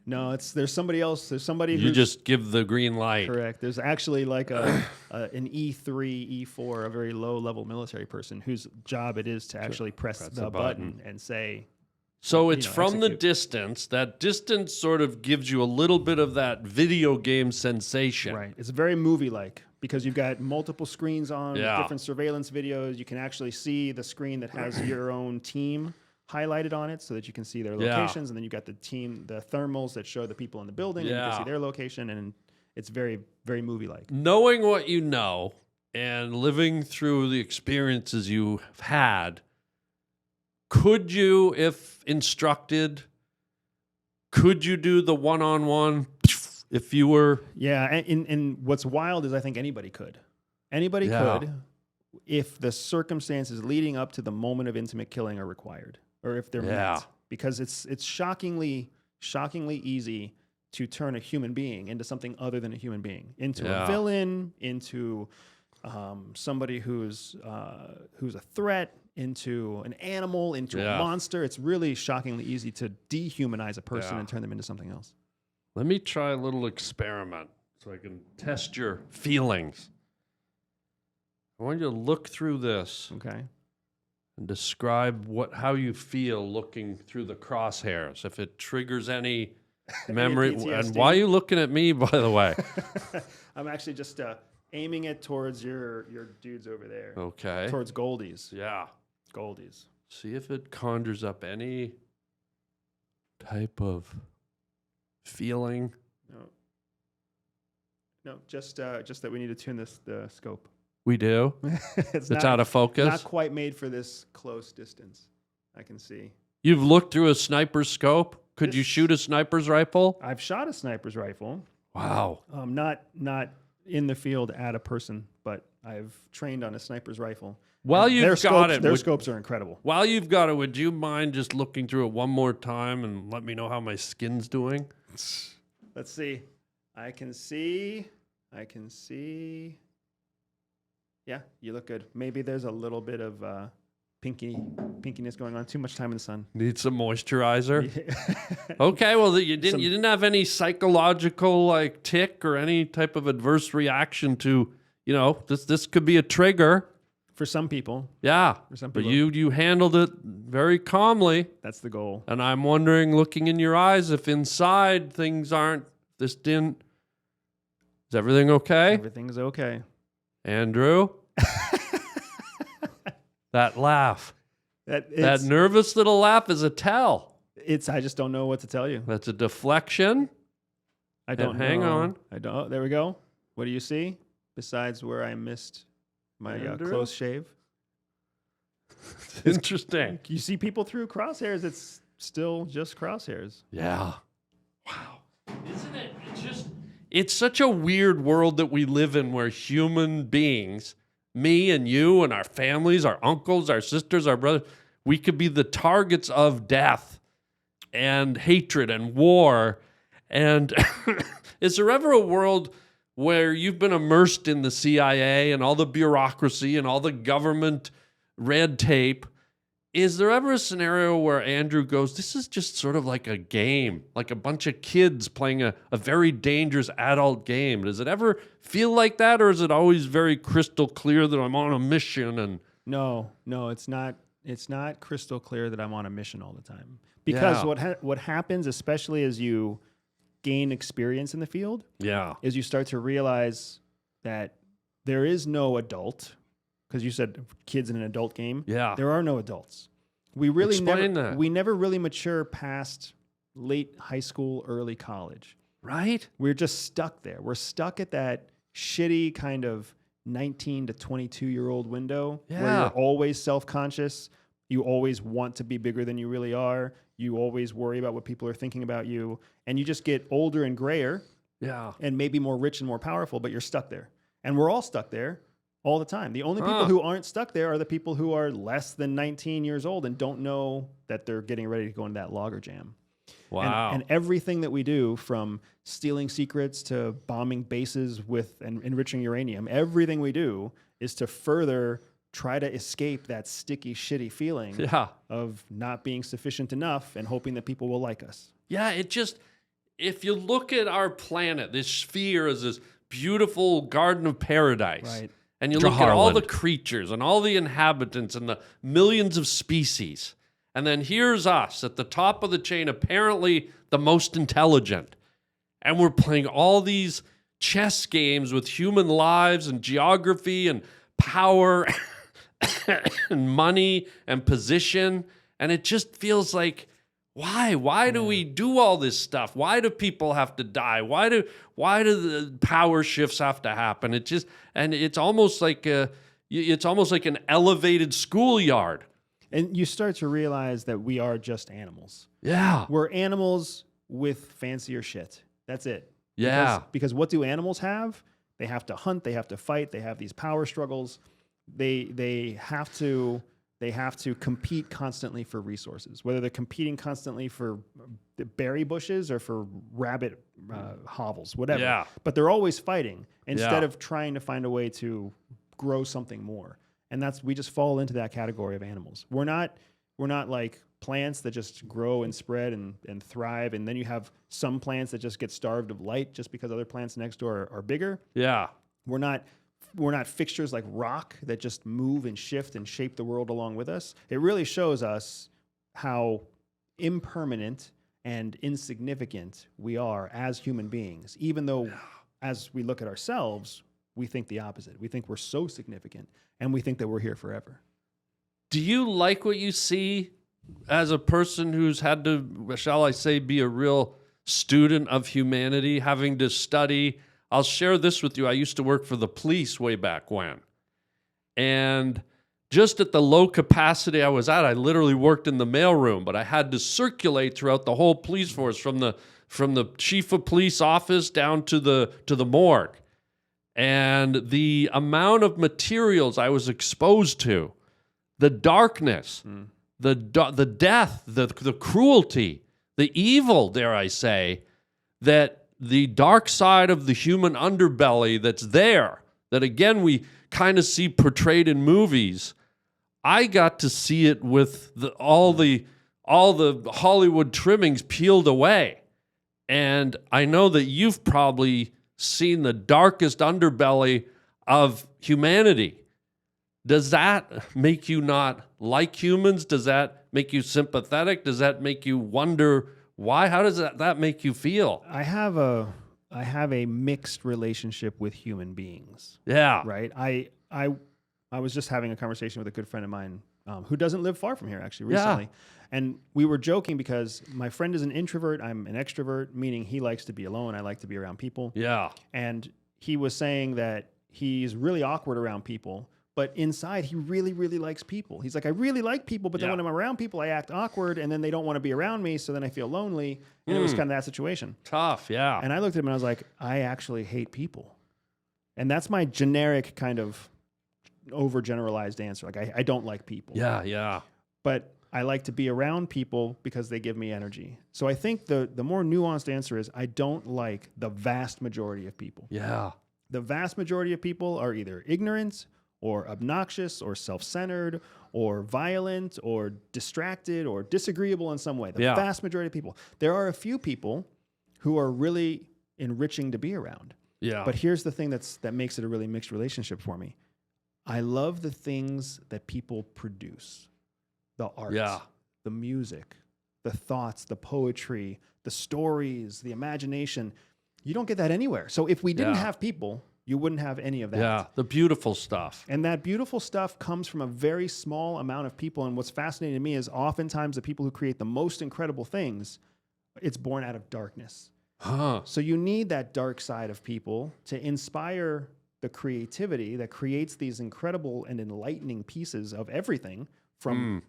No, there's somebody else. There's somebody You just give the green light. Correct. There's actually like an E3, E4, a very low-level military person whose job it is to actually press the button and say... So it's from execute. the distance. That distance sort of gives you a little bit of that video game sensation. Right. It's very movie-like because you've got multiple screens on with different surveillance videos. You can actually see the screen that has your own team highlighted on it so that you can see their locations. And then you got the thermals that show the people in the building and you can see their location. And it's very, very movie-like. Knowing what you know and living through the experiences you've had, could you, if instructed, could you do the one-on-one if you were? Yeah, and what's wild is I think anybody could. Anybody could if the circumstances leading up to the moment of intimate killing are required or if they're met. Because it's shockingly easy to turn a human being into something other than a human being, into a villain, into somebody who's a threat, into an animal, into a monster. It's really shockingly easy to dehumanize a person and turn them into something else. Let me try a little experiment so I can test your feelings. I want you to look through this. Okay. And describe how you feel looking through the crosshairs. If it triggers any memory. And why are you looking at me, by the way? I'm actually just aiming it towards your dudes over there. Okay. Towards Goldie's. Yeah. Goldie's. See if it conjures up any type of feeling. No, just that we need to tune the scope. We do? It's out of focus? Not quite made for this close distance, I can see. You've looked through a sniper's scope? Could you shoot a sniper's rifle? I've shot a sniper's rifle. Wow. Not in the field at a person, but I've trained on a sniper's rifle. While you've got it, their scopes are incredible. While you've got it, would you mind just looking through it one more time and let me know how my skin's doing? Let's see. I can see. Yeah, you look good. Maybe there's a little bit of pinkiness going on. Too much time in the sun. Need some moisturizer. Okay, well you didn't have any psychological tick or any type of adverse reaction to this could be a trigger for some people. Yeah, for some people. But you handled it very calmly. That's the goal. And I'm wondering, looking in your eyes, if inside things aren't. Is everything okay? Everything's okay. Andrew? That laugh. That nervous little laugh is a tell. I just don't know what to tell you. That's a deflection. I don't know. Hang on. I don't. There we go. What do you see? Besides where I missed my close shave. Interesting. You see people through crosshairs. It's still just crosshairs. Yeah. Wow. Isn't it? It's such a weird world that we live in where human beings, me and you and our families, our uncles, our sisters, our brothers, we could be the targets of death and hatred and war. And is there ever a world where you've been immersed in the CIA and all the bureaucracy and all the government red tape? Is there ever a scenario where Andrew goes, this is just sort of like a game, like a bunch of kids playing a very dangerous adult game? Does it ever feel like that, or is it always very crystal clear that I'm on a mission? And No, it's not. It's not crystal clear that I'm on a mission all the time. Because what happens, especially as you gain experience in the field, is you start to realize that there is no adult. Because you said kids in an adult game. Yeah. There are no adults. We never really mature past late high school, early college. Right? We're just stuck there. We're stuck at that shitty kind of 19 to 22-year-old window where you're always self-conscious. You always want to be bigger than you really are. You always worry about what people are thinking about you. And you just get older and grayer. Yeah. And maybe more rich and more powerful, but you're stuck there. And we're all stuck there. All the time. The only people who aren't stuck there are the people who are less than 19 years old and don't know that they're getting ready to go into that logger jam. Wow. And everything that we do, from stealing secrets to bombing bases and enriching uranium, everything we do is to further try to escape that sticky, shitty feeling of not being sufficient enough and hoping that people will like us. Yeah, if you look at our planet, this sphere is this beautiful garden of paradise. Right. And you look at all the creatures and all the inhabitants and the millions of species. And then here's us at the top of the chain, apparently the most intelligent. And we're playing all these chess games with human lives and geography and power and money and position. And it just feels like, why? Why do we do all this stuff? Why do people have to die? Why do the power shifts have to happen? It's almost like an elevated schoolyard. And you start to realize that we are just animals. Yeah. We're animals with fancier shit. That's it. Yeah. Because what do animals have? They have to hunt, they have to fight, they have these power struggles. They have to compete constantly for resources, whether they're competing constantly for the berry bushes or for rabbit hovels, whatever. Yeah. But they're always fighting instead of trying to find a way to grow something more. And we just fall into that category of animals. We're not like plants that just grow and spread and thrive. And then you have some plants that just get starved of light just because other plants next door are bigger. Yeah. We're not fixtures like rock that just move and shift and shape the world along with us. It really shows us how impermanent and insignificant we are as human beings, even though as we look at ourselves, we think the opposite. We think we're so significant and we think that we're here forever. Do you like what you see as a person who's had to, shall I say, be a real student of humanity, having to study? I'll share this with you. I used to work for the police way back when. And just at the low capacity I was at, I literally worked in the mailroom, but I had to circulate throughout the whole police force from the chief of police office down to the morgue. And the amount of materials I was exposed to, the darkness, the death, the cruelty, the evil, dare I say, that the dark side of the human underbelly that's there, that again we kind of see portrayed in movies. I got to see it with all the Hollywood trimmings peeled away. And I know that you've probably seen the darkest underbelly of humanity. Does that make you not like humans? Does that make you sympathetic? Does that make you wonder why? How does that make you feel? I have a mixed relationship with human beings. Yeah. Right. I was just having a conversation with a good friend of mine who doesn't live far from here actually recently. Yeah. And we were joking because my friend is an introvert. I'm an extrovert, meaning he likes to be alone. I like to be around people. Yeah. And he was saying that he's really awkward around people, but inside he really, really likes people. He's like, I really like people, but then when I'm around people, I act awkward and then they don't want to be around me. So then I feel lonely. And it was kind of that situation. Tough. Yeah. And I looked at him and I was like, I actually hate people. And that's my generic kind of overgeneralized answer. Like I don't like people. Yeah. Yeah. But I like to be around people because they give me energy. So I think the more nuanced answer is I don't like the vast majority of people. Yeah. The vast majority of people are either ignorant or obnoxious or self-centered or violent or distracted or disagreeable in some way. The vast majority of people. There are a few people who are really enriching to be around. Yeah. But here's the thing that makes it a really mixed relationship for me. I love the things that people produce. The art, the music, the thoughts, the poetry, the stories, the imagination. You don't get that anywhere. So if we didn't have people, you wouldn't have any of that. Yeah, the beautiful stuff. And that beautiful stuff comes from a very small amount of people. And what's fascinating to me is oftentimes the people who create the most incredible things, it's born out of darkness. Huh. So you need that dark side of people to inspire the creativity that creates these incredible and enlightening pieces of everything. From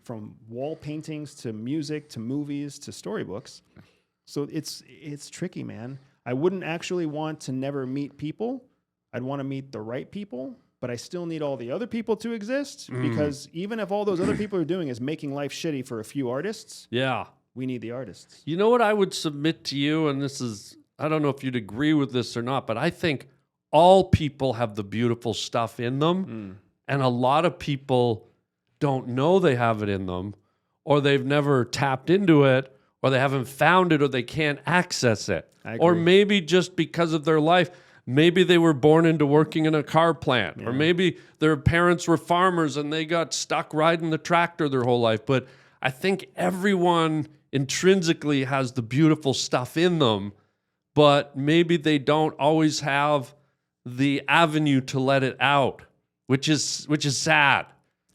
wall paintings to music to movies to storybooks. So it's tricky, man. I wouldn't actually want to never meet people. I'd want to meet the right people, but I still need all the other people to exist because even if all those other people are doing is making life shitty for a few artists, we need the artists. You know what I would submit to you, and this is, I don't know if you'd agree with this or not, but I think all people have the beautiful stuff in them, and a lot of people don't know they have it in them, or they've never tapped into it, or they haven't found it, or they can't access it. Or maybe just because of their life, maybe they were born into working in a car plant, or maybe their parents were farmers and they got stuck riding the tractor their whole life. But I think everyone intrinsically has the beautiful stuff in them, but maybe they don't always have the avenue to let it out, which is sad.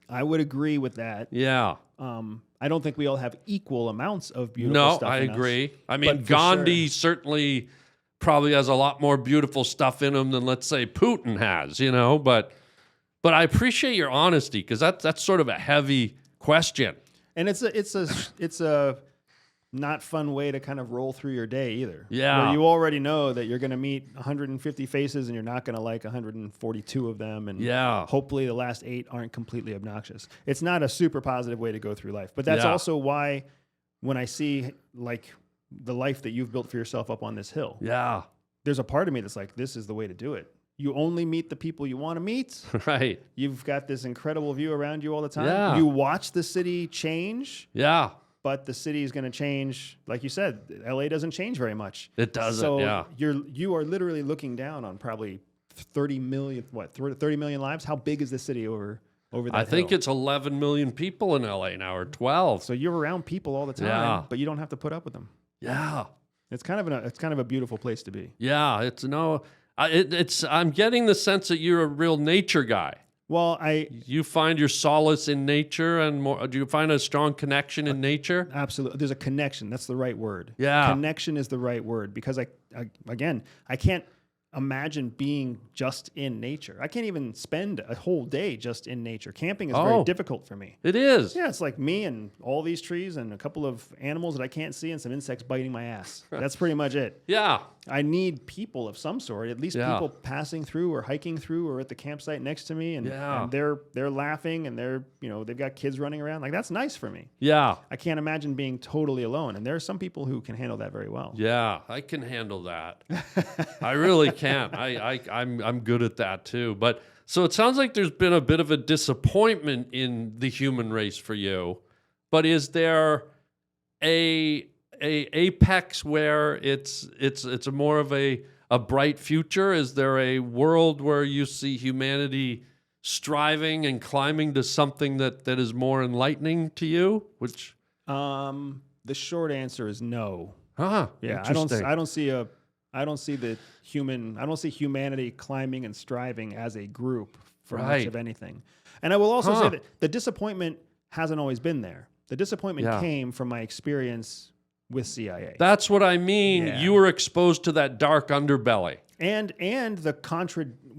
I would agree with that. Yeah. I don't think we all have equal amounts of beautiful stuff. No, I in us. agree. I mean, But for Gandhi sure. certainly probably has a lot more beautiful stuff in him than, let's say, Putin has, you know, but I appreciate your honesty, because that's sort of a heavy question. And it's a not fun way to kind of roll through your day either. Yeah. Where you already know that you're going to meet 150 faces and you're not going to like 142 of them. And Yeah. hopefully the last 8 aren't completely obnoxious. It's not a super positive way to go through life. But that's Yeah. also why when I see like the life that you've built for yourself up on this hill, Yeah. there's a part of me that's like, this is the way to do it. You only meet the people you want to meet. Right. You've got this incredible view around you all the time. Yeah. You watch the city change. Yeah. But the city is going to change, like you said. LA doesn't change very much. It doesn't. So yeah. you are literally looking down on probably 30 million lives. How big is the city over that? I think hill? it's 11 million people in LA now, or 12. So you're around people all the time, Yeah. but you don't have to put up with them. Yeah. It's kind of a beautiful place to be. Yeah. I'm getting the sense that you're a real nature guy. Well, You find your solace in nature, and more. Do you find a strong connection in nature? absolutely. There's a connection. That's the right word. Yeah. Connection is the right word, because I can't imagine being just in nature. I can't even spend a whole day just in nature. Camping is very difficult for me. It is. Yeah, it's like me and all these trees and a couple of animals that I can't see and some insects biting my ass. That's pretty much it. Yeah. I need people of some sort, at least Yeah. people passing through or hiking through or at the campsite next to me, and, Yeah. and they're laughing and they've got kids running around. Like, that's nice for me. Yeah. I can't imagine being totally alone, and there are some people who can handle that very well. Yeah, I can handle that. I really can. I'm good at that too. But so it sounds like there's been a bit of a disappointment in the human race for you. But is there a apex where it's a more of a bright future? Is there a world where you see humanity striving and climbing to something that is more enlightening to you? Which The short answer is no. yeah, I don't see humanity climbing and striving as a group for much Right. of anything. And I will also say that the disappointment hasn't always been there. The disappointment Yeah. came from my experience with CIA. That's what I mean. Yeah. You were exposed to that dark underbelly. and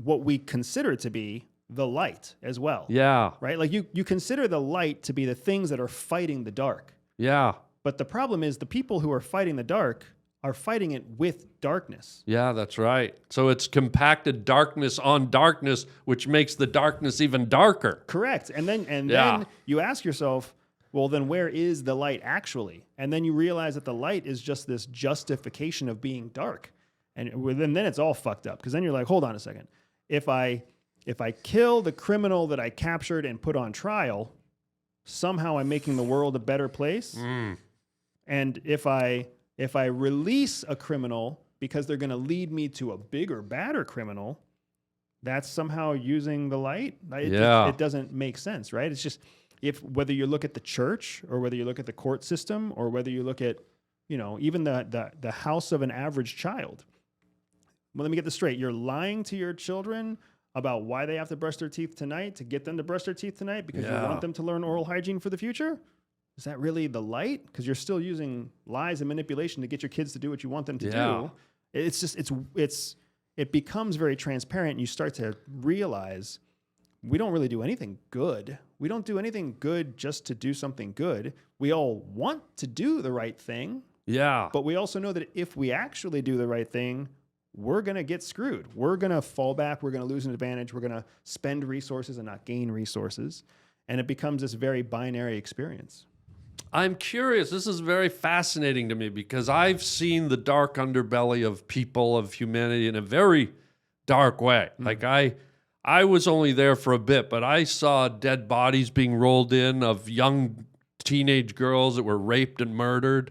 what we consider to be the light as well. Yeah. Right? Like you consider the light to be the things that are fighting the dark. Yeah. But the problem is the people who are fighting the dark are fighting it with darkness. Yeah, that's right. So it's compacted darkness on darkness, which makes the darkness even darker. Correct. And then Yeah. then you ask yourself, well, then where is the light actually? And then you realize that the light is just this justification of being dark. And then it's all fucked up, because then you're like, hold on a second. If I kill the criminal that I captured and put on trial, somehow I'm making the world a better place. And if I release a criminal because they're going to lead me to a bigger, badder criminal, that's somehow using the light. It doesn't make sense, right? It's just, whether you look at the church or whether you look at the court system or whether you look at, even the house of an average child. Well, let me get this straight. You're lying to your children about why they have to brush their teeth tonight to get them to brush their teeth tonight because you want them to learn oral hygiene for the future? Is that really the light? Because you're still using lies and manipulation to get your kids to do what you want them to do. It's just, it becomes very transparent, and you start to realize we don't really do anything good. We don't do anything good just to do something good. We all want to do the right thing. Yeah. But we also know that if we actually do the right thing, we're going to get screwed. We're going to fall back. We're going to lose an advantage. We're going to spend resources and not gain resources. And it becomes this very binary experience. I'm curious. This is very fascinating to me because I've seen the dark underbelly of people, of humanity, in a very dark way. Like I was only there for a bit, but I saw dead bodies being rolled in of young teenage girls that were raped and murdered.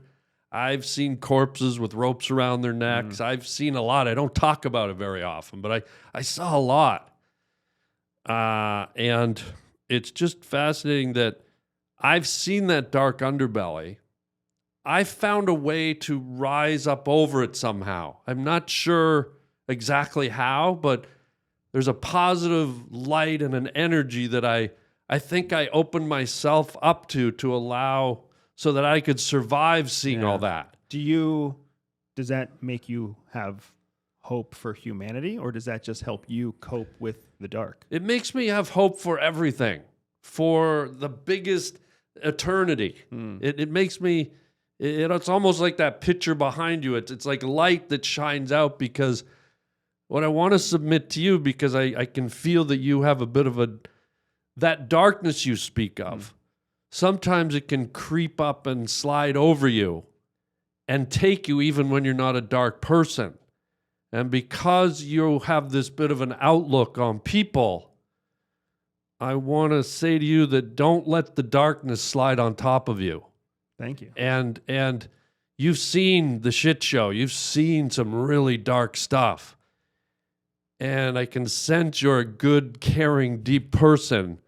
I've seen corpses with ropes around their necks. I've seen a lot. I don't talk about it very often, but I saw a lot. And it's just fascinating that I've seen that dark underbelly. I found a way to rise up over it somehow. I'm not sure exactly how, but there's a positive light and an energy that I think I opened myself up to allow so that I could survive seeing all that. Does that make you have hope for humanity, or does that just help you cope with the dark? It makes me have hope for everything, for the biggest eternity. It makes me, it's almost like that picture behind you. It's like light that shines out, because what I want to submit to you, because I can feel that you have a bit of that darkness you speak of. Sometimes it can creep up and slide over you and take you even when you're not a dark person. And because you have this bit of an outlook on people, I want to say to you that don't let the darkness slide on top of you. Thank you. And you've seen the shit show. You've seen some really dark stuff. And I can sense you're a good, caring, deep person.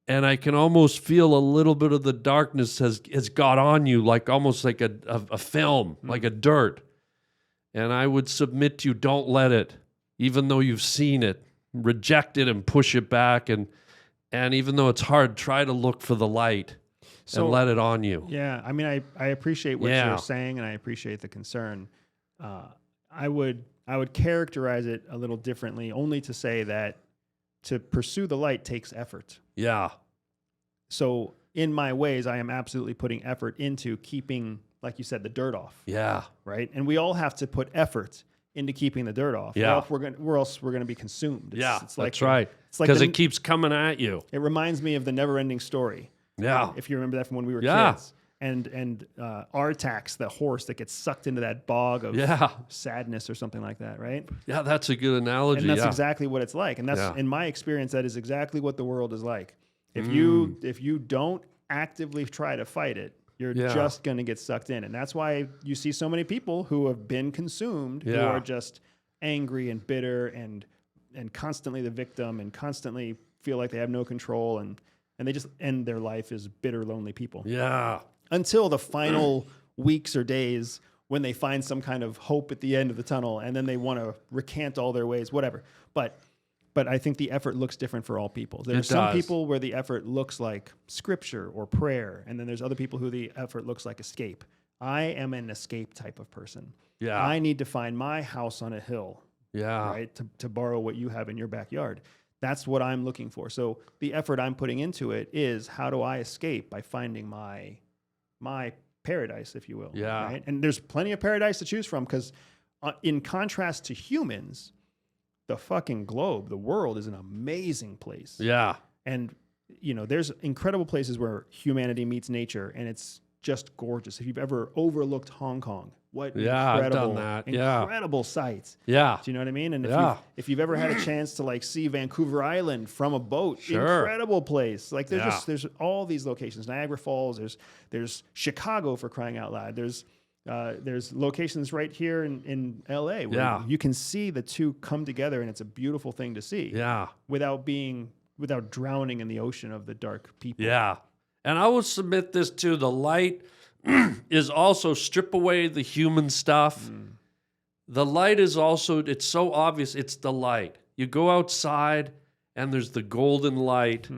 And I can almost feel a little bit of the darkness has got on you, like almost like a film, like a dirt. And I would submit to you, don't let it, even though you've seen it, reject it and push it back. And even though it's hard, try to look for the light and let it on you. Yeah, I mean, I appreciate what you're saying, and I appreciate the concern. I would characterize it a little differently, only to say that to pursue the light takes effort. Yeah. So in my ways, I am absolutely putting effort into keeping, like you said, the dirt off. Yeah. Right. And we all have to put effort into keeping the dirt off. Yeah. Or else we're gonna be consumed. It's like, that's right. It's like because it keeps coming at you. It reminds me of the never-ending story. Yeah. If you remember that from when we were kids. And Artax, the horse that gets sucked into that bog of sadness or something like that, right? Yeah, that's a good analogy. And that's exactly what it's like. And that's in my experience, that is exactly what the world is like. If you don't actively try to fight it, you're just going to get sucked in. And that's why you see so many people who have been consumed, who are just angry and bitter and constantly the victim and constantly feel like they have no control, and they just end their life as bitter, lonely people. Yeah. Until the final weeks or days when they find some kind of hope at the end of the tunnel, and then they want to recant all their ways, whatever. But I think the effort looks different for all people. There's some people where the effort looks like scripture or prayer, and then there's other people who the effort looks like escape. I am an escape type of person. Yeah. I need to find my house on a hill. Yeah. Right? To borrow what you have in your backyard. That's what I'm looking for. So the effort I'm putting into it is, how do I escape by finding my paradise, if you will. Yeah. Right? And there's plenty of paradise to choose from, because in contrast to humans, the fucking globe, the world, is an amazing place. Yeah. And, there's incredible places where humanity meets nature, and it's just gorgeous. If you've ever overlooked Hong Kong, what I've done that. Incredible sights. Yeah. Do you know what I mean? And if you've ever had a chance to see Vancouver Island from a boat, incredible place. Like there's all these locations. Niagara Falls. There's Chicago, for crying out loud. There's locations right here in LA where you can see the two come together, and it's a beautiful thing to see. Yeah. Without drowning in the ocean of the dark people. Yeah. And I will submit this too. The light is also strip away the human stuff. The light is also, it's so obvious, it's the light. You go outside and there's the golden light,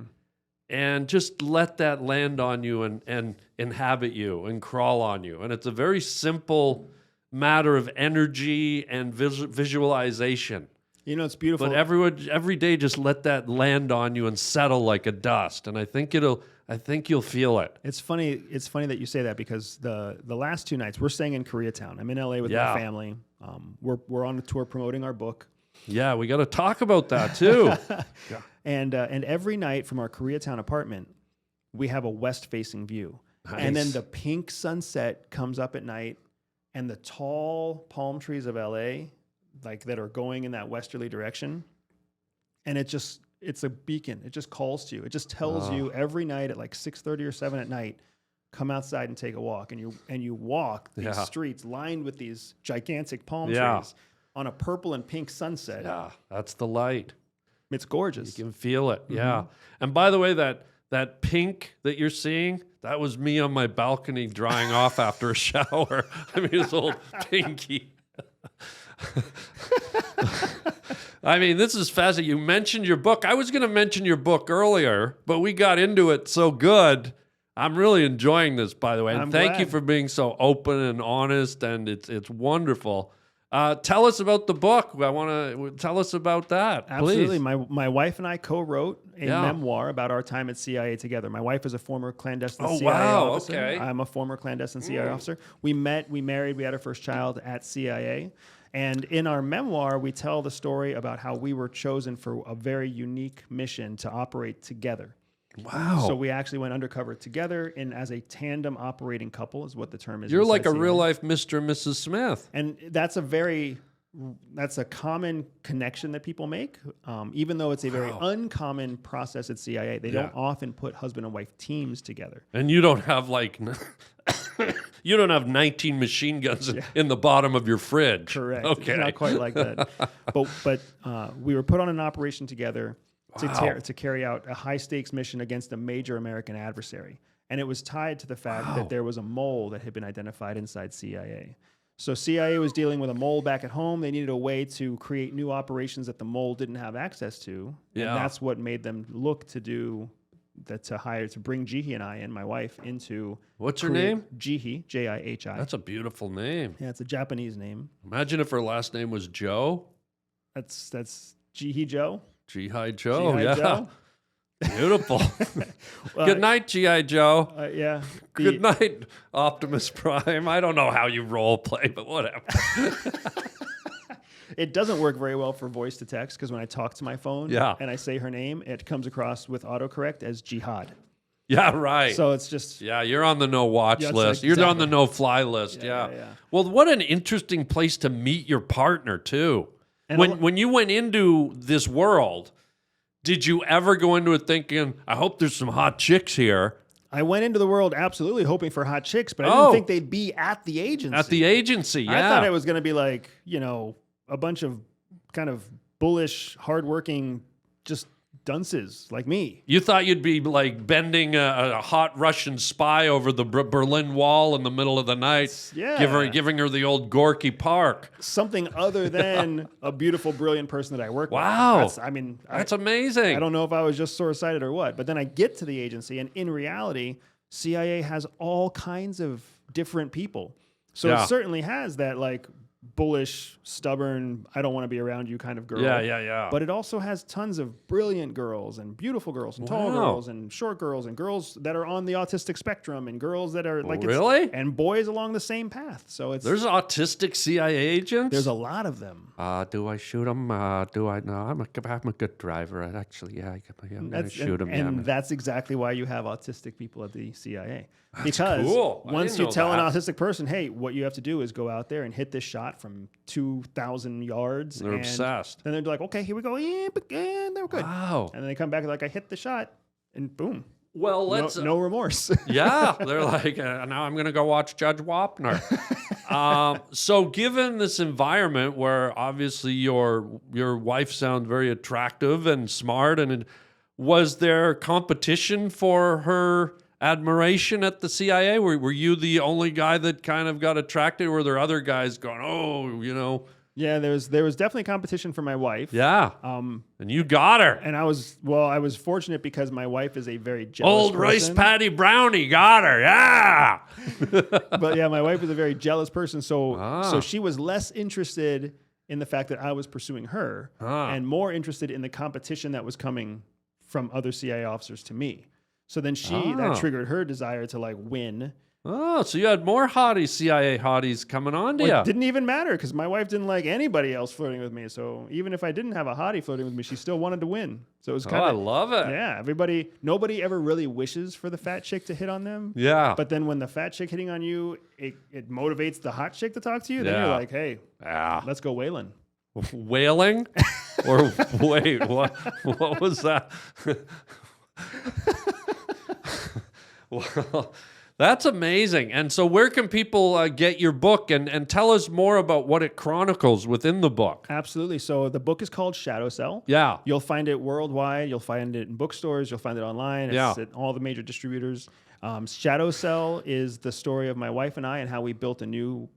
and just let that land on you and inhabit you and crawl on you. And it's a very simple matter of energy and visualization. It's beautiful. But every day, just let that land on you and settle like a dust. And I think you'll feel it. It's funny that you say that, because the last 2 nights we're staying in Koreatown. I'm in LA with my family. We're on a tour promoting our book. Yeah, we got to talk about that too. And every night from our Koreatown apartment, we have a west-facing view. Nice. And then the pink sunset comes up at night, and the tall palm trees of LA, that are going in that westerly direction, and it's a beacon. It just calls to you. It just tells you every night at 6:30 or 7 at night, come outside and take a walk. And you walk these streets lined with these gigantic palm trees on a purple and pink sunset. Yeah, that's the light. It's gorgeous. You can feel it. Yeah. And by the way, that pink that you're seeing, that was me on my balcony drying off after a shower. I mean, it's old pinky. I mean, this is fascinating. You mentioned your book. I was going to mention your book earlier, but we got into it so good. I'm really enjoying this, by the way. And thank you for being so open and honest, and it's wonderful. Tell us about the book. I want to tell us about that. Absolutely. Please. My wife and I co-wrote a memoir about our time at CIA together. My wife is a former clandestine CIA officer. Okay. I'm a former clandestine CIA officer. We met, we married, we had our first child at CIA. And in our memoir, we tell the story about how we were chosen for a very unique mission to operate together. Wow. So we actually went undercover together and as a tandem operating couple is what the term is. You're like a real life Mr. and Mrs. Smith. And that's a common connection that people make. Even though it's a very uncommon process at CIA, they don't often put husband and wife teams together. And you don't have you don't have 19 machine guns in the bottom of your fridge. Correct. Okay. It's not quite like that. But we were put on an operation together to carry out a high-stakes mission against a major American adversary. And it was tied to the fact that there was a mole that had been identified inside CIA. So CIA was dealing with a mole back at home. They needed a way to create new operations that the mole didn't have access to. And that's what made them look to do that, to bring Jihi and I and my wife into... What's her name? Jihi, Jihi. That's a beautiful name. Yeah, it's a Japanese name. Imagine if her last name was Joe. That's Jihi Joe. G.I. Joe, G.I. Joe. Beautiful. Good night, G.I. Joe. Yeah. Good night, Optimus Prime. I don't know how you role play, but whatever. It doesn't work very well for voice to text because when I talk to my phone and I say her name, it comes across with autocorrect as Jihad. Yeah, right. So it's just... Yeah, you're on the no-watch list. Exactly. You're on the no-fly list, yeah. Well, what an interesting place to meet your partner, too. And when you went into this world, did you ever go into it thinking, I hope there's some hot chicks here? I went into the world absolutely hoping for hot chicks, but I didn't think they'd be at the agency. At the agency, yeah. I thought it was going to be like, a bunch of kind of bullish, hardworking, just dunces like me. You thought you'd be like bending a hot Russian spy over the Berlin Wall in the middle of the night, giving her the old Gorky Park. Something other than a beautiful, brilliant person that I work with. Wow. That's amazing. I don't know if I was just short-sighted or what, but then I get to the agency, and in reality, CIA has all kinds of different people. So it certainly has that like bullish, stubborn, I don't want to be around you kind of girl. Yeah. But it also has tons of brilliant girls and beautiful girls and tall girls and short girls and girls that are on the autistic spectrum and girls that are like... Really? And boys along the same path. So there's autistic CIA agents? There's a lot of them. Do I shoot them? Do I? No, I'm a good driver. I'm going to shoot them. And that's exactly why you have autistic people at the CIA. Because once you tell an autistic person, hey, what you have to do is go out there and hit this shot from 2,000 yards. They're obsessed. Then they're like, okay, here we go. And they're good. Wow. And then they come back and like, I hit the shot and boom. Well, let's... No remorse. Yeah. They're like, now I'm going to go watch Judge Wapner. So given this environment where obviously your wife sounds very attractive and smart, and was there competition for her admiration at the CIA? Were you the only guy that kind of got attracted? Or were there other guys going, Yeah, there was definitely competition for my wife. Yeah. And you got her. And I was fortunate because my wife is a very jealous Old person. Rice Patty Brownie got her. Yeah. But yeah, my wife is a very jealous person. So she was less interested in the fact that I was pursuing her and more interested in the competition that was coming from other CIA officers to me. So then that triggered her desire to like win. Oh, so you had more CIA hotties coming on to you. It didn't even matter because my wife didn't like anybody else flirting with me. So even if I didn't have a hottie flirting with me, she still wanted to win. So it was kind of... I love it. Yeah, nobody ever really wishes for the fat chick to hit on them. Yeah. But then when the fat chick hitting on you, it motivates the hot chick to talk to you. Then you're like, hey, let's go whaling. Whaling? Or wait, what was that? Well, that's amazing. And so where can people get your book and tell us more about what it chronicles within the book? Absolutely. So the book is called Shadow Cell. Yeah. You'll find it worldwide. You'll find it in bookstores. You'll find it online. It's at all the major distributors. Shadow Cell is the story of my wife and I and how we built a new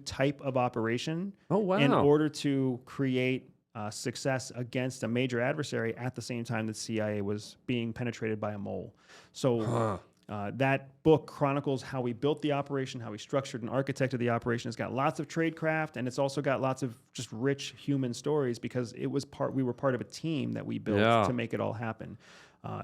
type of operation in order to create success against a major adversary at the same time that CIA was being penetrated by a mole. So that book chronicles how we built the operation, how we structured and architected the operation. It's got lots of tradecraft, and it's also got lots of just rich human stories because we were part of a team that we built to make it all happen.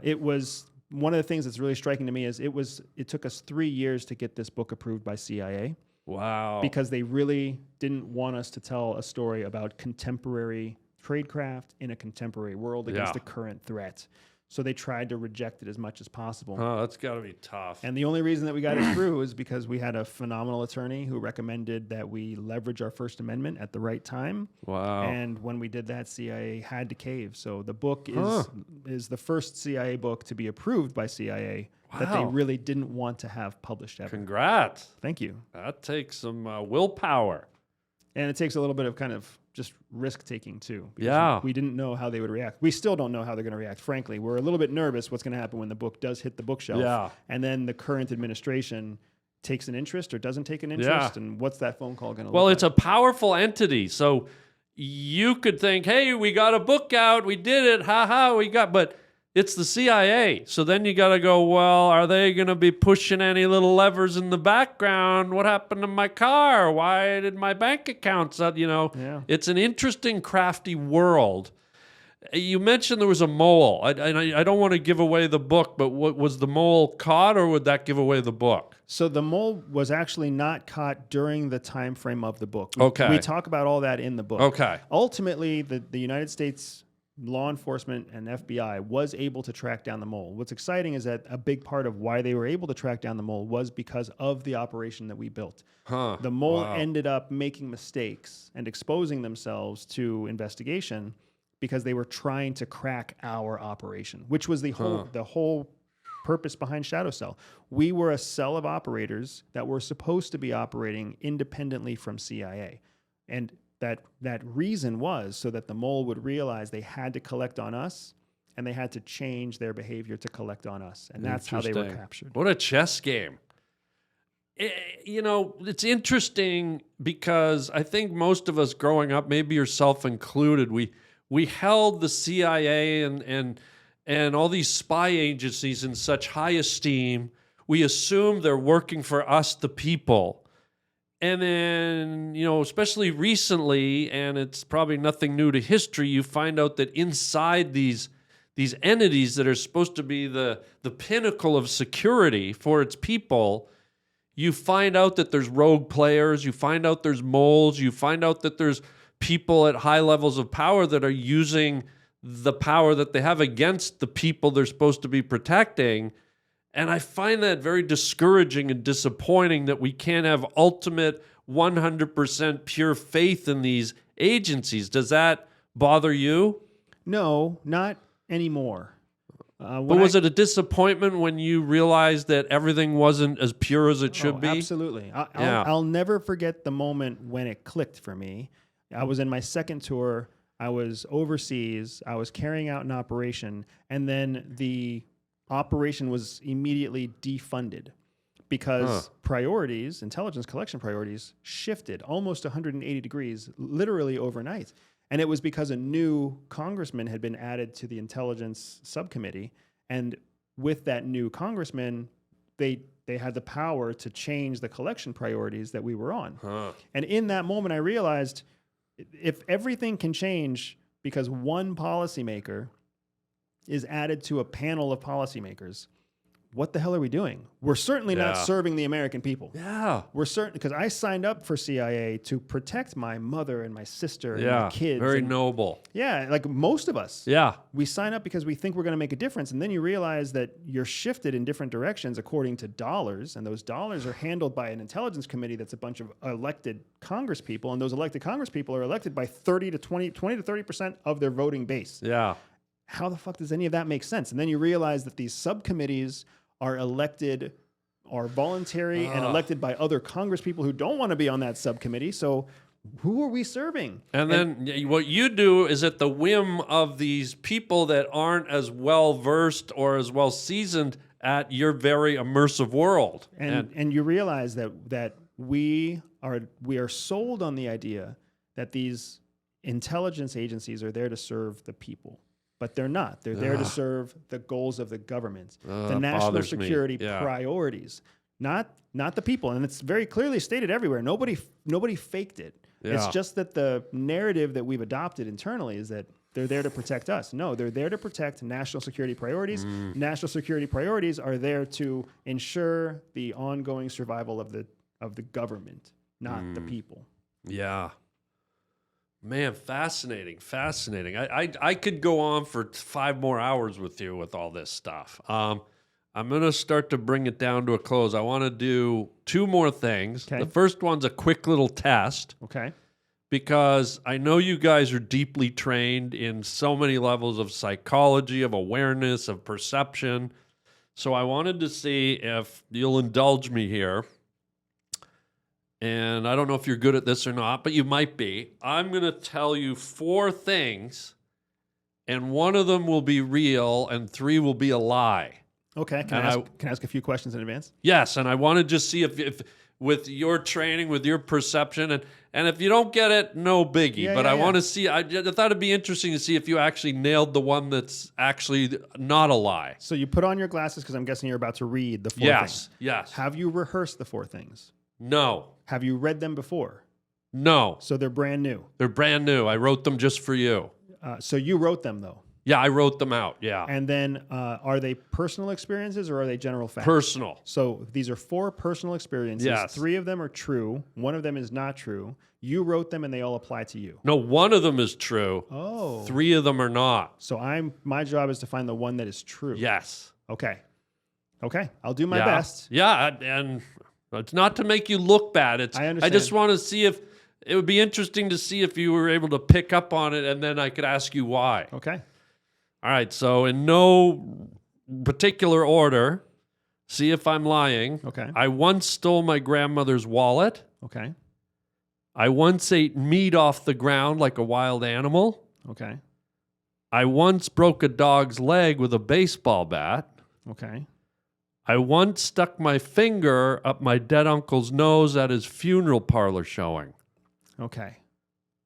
It was one of the things that's really striking to me is it took us 3 years to get this book approved by CIA. Wow. Because they really didn't want us to tell a story about contemporary tradecraft in a contemporary world against a current threat. So they tried to reject it as much as possible. Oh, that's got to be tough. And the only reason that we got it through is because we had a phenomenal attorney who recommended that we leverage our First Amendment at the right time. Wow. And when we did that, CIA had to cave. So the book is the first CIA book to be approved by CIA that they really didn't want to have published ever. Congrats. Thank you. That takes some willpower. And it takes a little bit of kind of just risk taking too. We didn't know how they would react. We still don't know how they're going to react. Frankly, we're a little bit nervous what's going to happen when the book does hit the bookshelf. Yeah. And then the current administration takes an interest or doesn't take an interest. And what's that phone call going to look like? Well, it's a powerful entity. So you could think, hey, we got a book out. We did it. But it's the CIA. So then you got to go, well, are they going to be pushing any little levers in the background? What happened to my car? Why did my bank accounts, It's an interesting, crafty world. You mentioned there was a mole. I don't want to give away the book, but was the mole caught or would that give away the book? So the mole was actually not caught during the time frame of the book. We talk about all that in the book. Okay. Ultimately, the United States law enforcement and FBI was able to track down the mole. What's exciting is that a big part of why they were able to track down the mole was because of the operation that we built. The mole ended up making mistakes and exposing themselves to investigation because they were trying to crack our operation, which was the whole purpose behind Shadow Cell. We were a cell of operators that were supposed to be operating independently from CIA. And that reason was so that the mole would realize they had to collect on us and they had to change their behavior to collect on us. And that's how they were captured. What a chess game. It's interesting because I think most of us growing up, maybe yourself included, we held the CIA and all these spy agencies in such high esteem. We assumed they're working for us, the people. And then, especially recently, and it's probably nothing new to history, you find out that inside these entities that are supposed to be the pinnacle of security for its people, you find out that there's rogue players, you find out there's moles, you find out that there's people at high levels of power that are using the power that they have against the people they're supposed to be protecting. And I find that very discouraging and disappointing that we can't have ultimate 100% pure faith in these agencies. Does that bother you? No, not anymore. But was it a disappointment when you realized that everything wasn't as pure as it should be? Absolutely. I'll never forget the moment when it clicked for me. I was in my second tour. I was overseas. I was carrying out an operation, and then the operation was immediately defunded because priorities, intelligence collection priorities, shifted almost 180 degrees, literally overnight. And it was because a new congressman had been added to the intelligence subcommittee. And with that new congressman, they had the power to change the collection priorities that we were on. And in that moment, I realized if everything can change because one policymaker is added to a panel of policymakers, what the hell are we doing? We're certainly not serving the American people. Yeah. We're certain, because I signed up for CIA to protect my mother and my sister and my kids. Very noble. Yeah, like most of us. Yeah. We sign up because we think we're going to make a difference, and then you realize that you're shifted in different directions according to dollars, and those dollars are handled by an intelligence committee that's a bunch of elected Congress people, and those elected Congress people are elected by 20 to 30% of their voting base. Yeah. How the fuck does any of that make sense? And then you realize that these subcommittees are elected, are voluntary and elected by other Congress people who don't want to be on that subcommittee. So who are we serving? And then what you do is at the whim of these people that aren't as well versed or as well seasoned at your very immersive world. And you realize that we are sold on the idea that these intelligence agencies are there to serve the people, but they're not. They're there to serve the goals of the government, the national security priorities, not the people. And it's very clearly stated everywhere. Nobody faked it. Yeah. It's just that the narrative that we've adopted internally is that they're there to protect us. No, they're there to protect national security priorities. National security priorities are there to ensure the ongoing survival of the government, not the people. Yeah. Man, fascinating. I could go on for 5 more hours with you with all this stuff. I'm going to start to bring it down to a close. I want to do 2 more things. Okay. The first one's a quick little test. Okay. Because I know you guys are deeply trained in so many levels of psychology, of awareness, of perception. So I wanted to see if you'll indulge me here. And I don't know if you're good at this or not, but you might be. I'm going to tell you 4 things, and 1 of them will be real, and 3 will be a lie. Okay. Can I ask a few questions in advance? Yes, and I want to just see if with your training, with your perception, and if you don't get it, no biggie. I want to see. I thought it'd be interesting to see if you actually nailed the one that's actually not a lie. So you put on your glasses because I'm guessing you're about to read the 4 things. Yes. Have you rehearsed the 4 things? No. Have you read them before? No. So they're brand new? They're brand new. I wrote them just for you. So you wrote them, though? Yeah, I wrote them out, yeah. And then are they personal experiences or are they general facts? Personal. So these are 4 personal experiences. Yes. 3 of them are true. 1 of them is not true. You wrote them and they all apply to you. No, 1 of them is true. Oh. 3 of them are not. So my job is to find the one that is true. Yes. Okay. I'll do my best. Yeah, and it's not to make you look bad. I understand. I just want to see if it would be interesting to see if you were able to pick up on it, and then I could ask you why. Okay. All right, so in no particular order, see if I'm lying. Okay. I once stole my grandmother's wallet. Okay. I once ate meat off the ground like a wild animal. Okay. I once broke a dog's leg with a baseball bat. Okay. I once stuck my finger up my dead uncle's nose at his funeral parlor showing. Okay.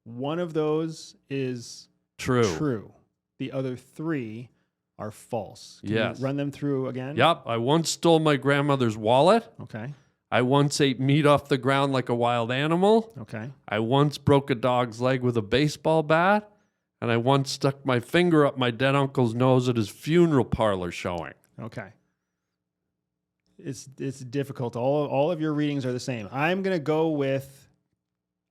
1 of those is true. The other 3 are false. Can Yes. you run them through again? Yep. I once stole my grandmother's wallet. Okay. I once ate meat off the ground like a wild animal. Okay. I once broke a dog's leg with a baseball bat. And I once stuck my finger up my dead uncle's nose at his funeral parlor showing. Okay. It's difficult. All of your readings are the same. I'm going to go with,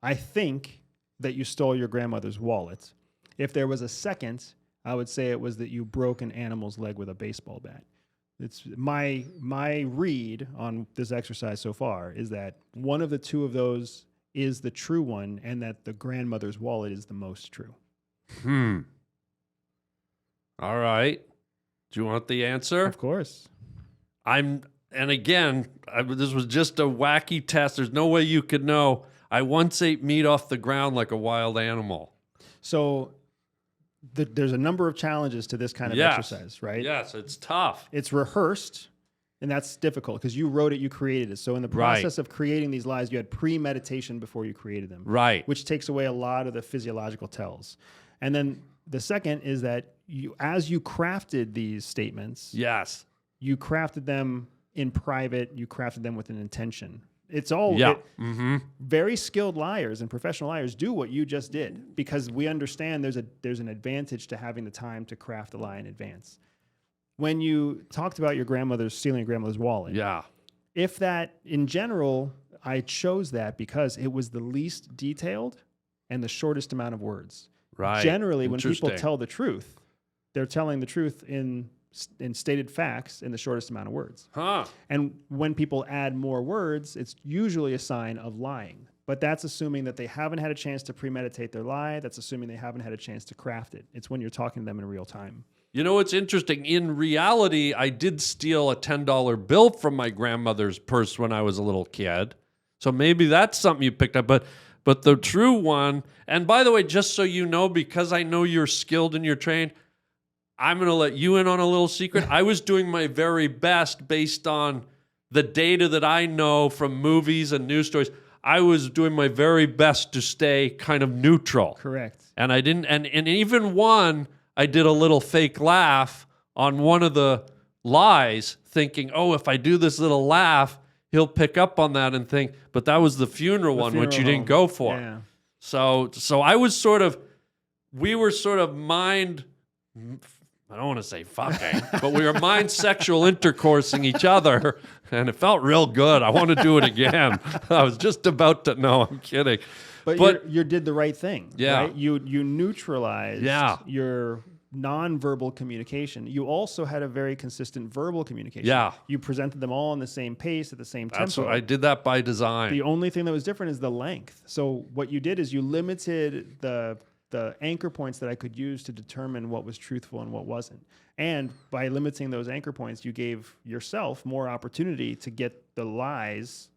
I think that you stole your grandmother's wallet. If there was a second, I would say it was that you broke an animal's leg with a baseball bat. It's my read on this exercise so far is that 1 of the 2 of those is the true one, and that the grandmother's wallet is the most true. All right. Do you want the answer? Of course. And again, this was just a wacky test. There's no way you could know. I once ate meat off the ground like a wild animal. So there's a number of challenges to this kind of exercise, right? Yes, it's tough. It's rehearsed, and that's difficult because you wrote it, you created it. So in the process of creating these lies, you had premeditation before you created them. Right. Which takes away a lot of the physiological tells. And then the second is that as you crafted these statements, you crafted them in private, you crafted them with an intention. It's all very skilled liars and professional liars do what you just did because we understand there's an advantage to having the time to craft a lie in advance. When you talked about stealing your grandmother's wallet, if that in general, I chose that because it was the least detailed and the shortest amount of words. Right. Generally, when people tell the truth, they're telling the truth in stated facts in the shortest amount of words. And when people add more words, it's usually a sign of lying. But that's assuming that they haven't had a chance to premeditate their lie. That's assuming they haven't had a chance to craft it. It's when you're talking to them in real time. You know what's interesting? In reality, I did steal a $10 bill from my grandmother's purse when I was a little kid. So maybe that's something you picked up. But the true one, and by the way, just so you know, because I know you're skilled and you're trained, I'm going to let you in on a little secret. I was doing my very best based on the data that I know from movies and news stories. I was doing my very best to stay kind of neutral. Correct. And I didn't, and even one, I did a little fake laugh on one of the lies, thinking, oh, if I do this little laugh, he'll pick up on that and think, but that was the funeral one, which you didn't go for. Yeah. So I was we were sort of mind, I don't want to say fucking, but we were mind sexual intercoursing each other, and it felt real good. I want to do it again. I was just about to, no, I'm kidding. But you did the right thing. Yeah. Right? You neutralized your nonverbal communication. You also had a very consistent verbal communication. Yeah. You presented them all on the same pace at the same tempo. That's what I did that by design. The only thing that was different is the length. So what you did is you limited the anchor points that I could use to determine what was truthful and what wasn't. And by limiting those anchor points, you gave yourself more opportunity to get the lies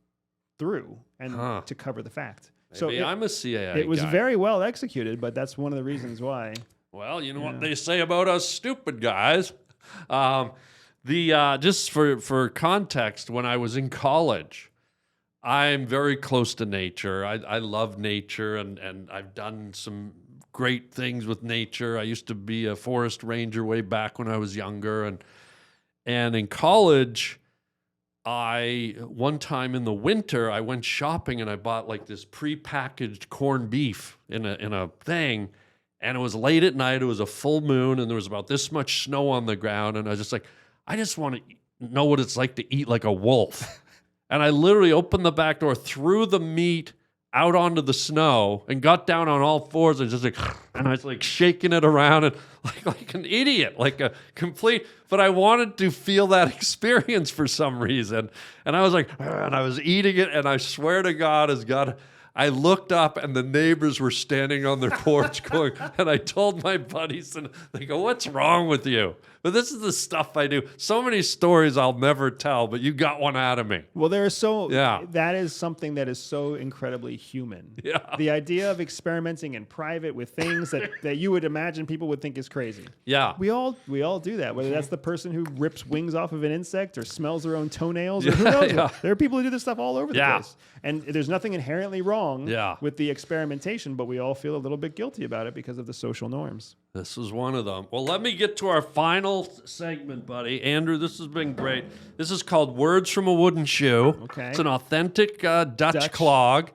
through and to cover the fact. Maybe I'm a CIA It was guy. very well executed, but that's one of the reasons why. Well, you know what they say about us stupid guys. Just for context, when I was in college, I'm very close to nature. I love nature, and I've done some great things with nature. I used to be a forest ranger way back when I was younger, and in college, one time in the winter, I went shopping and I bought like this prepackaged corned beef in a thing. And it was late at night. It was a full moon, and there was about this much snow on the ground. And I was just like, I just want to know what it's like to eat like a wolf. And I literally opened the back door, threw the meat out onto the snow, and got down on all fours and and I was like shaking it around and like an idiot, like a complete. But I wanted to feel that experience for some reason, and I was like, and I was eating it, and I swear to God, I looked up and the neighbors were standing on their porch going, and I told my buddies, and they go, what's wrong with you? But this is the stuff I do. So many stories I'll never tell, but you got one out of me. Well, that is something that is so incredibly human. Yeah. The idea of experimenting in private with things that you would imagine people would think is crazy. Yeah. We all do that, whether that's the person who rips wings off of an insect or smells their own toenails or who knows. Yeah. There are people who do this stuff all over the place. And there's nothing inherently wrong with the experimentation, but we all feel a little bit guilty about it because of the social norms. This is one of them. Well, let me get to our final segment, buddy. Andrew, this has been great. This is called Words from a Wooden Shoe. Okay. It's an authentic Dutch clog.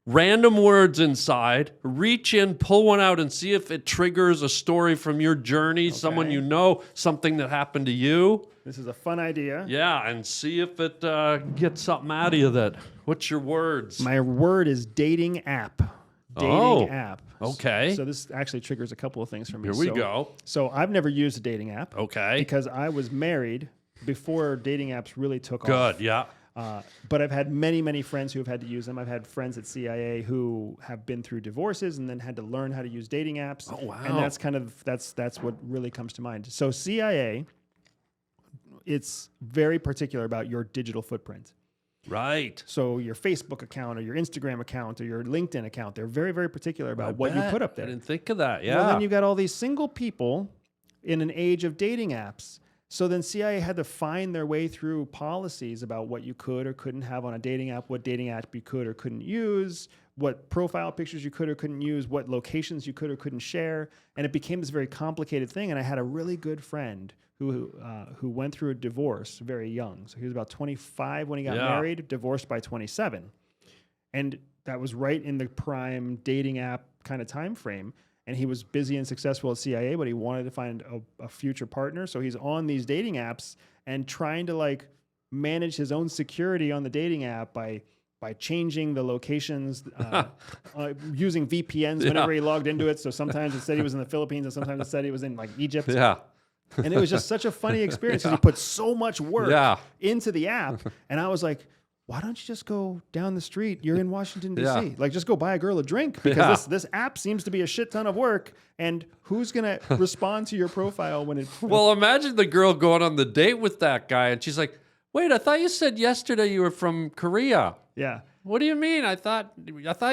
Random words inside. Reach in, pull one out, and see if it triggers a story from your journey, someone you know, something that happened to you. This is a fun idea. Yeah, and see if it gets something out of you that. What's your words? My word is dating app. Dating app. Okay. So this actually triggers a couple of things for me. Here we go. So I've never used a dating app. Okay. Because I was married before dating apps really took off. Good, yeah. But I've had many, many friends who have had to use them. I've had friends at CIA who have been through divorces and then had to learn how to use dating apps. Oh, wow. And that's what really comes to mind. So CIA, it's very particular about your digital footprint. Right. So your Facebook account or your Instagram account or your LinkedIn account, they're very, very particular about what you put up there. I didn't think of that, yeah. Well, then you've got all these single people in an age of dating apps. So then CIA had to find their way through policies about what you could or couldn't have on a dating app, what dating app you could or couldn't use, what profile pictures you could or couldn't use, what locations you could or couldn't share. And it became this very complicated thing. And I had a really good friend who went through a divorce very young. So he was about 25 when he got married, divorced by 27. And that was right in the prime dating app kind of time frame. And he was busy and successful at CIA, but he wanted to find a future partner. So he's on these dating apps and trying to like manage his own security on the dating app by changing the locations, using VPNs whenever he logged into it. So sometimes it said he was in the Philippines and sometimes it said he was in like Egypt. Yeah. And it was just such a funny experience because he put so much work into the app. And I was like, why don't you just go down the street? You're in Washington, D.C. Yeah. Like, just go buy a girl a drink because this app seems to be a shit ton of work. And who's going to respond to your profile when it... Well, imagine the girl going on the date with that guy and she's like, wait, I thought you said yesterday you were from Korea. Yeah. What do you mean? I thought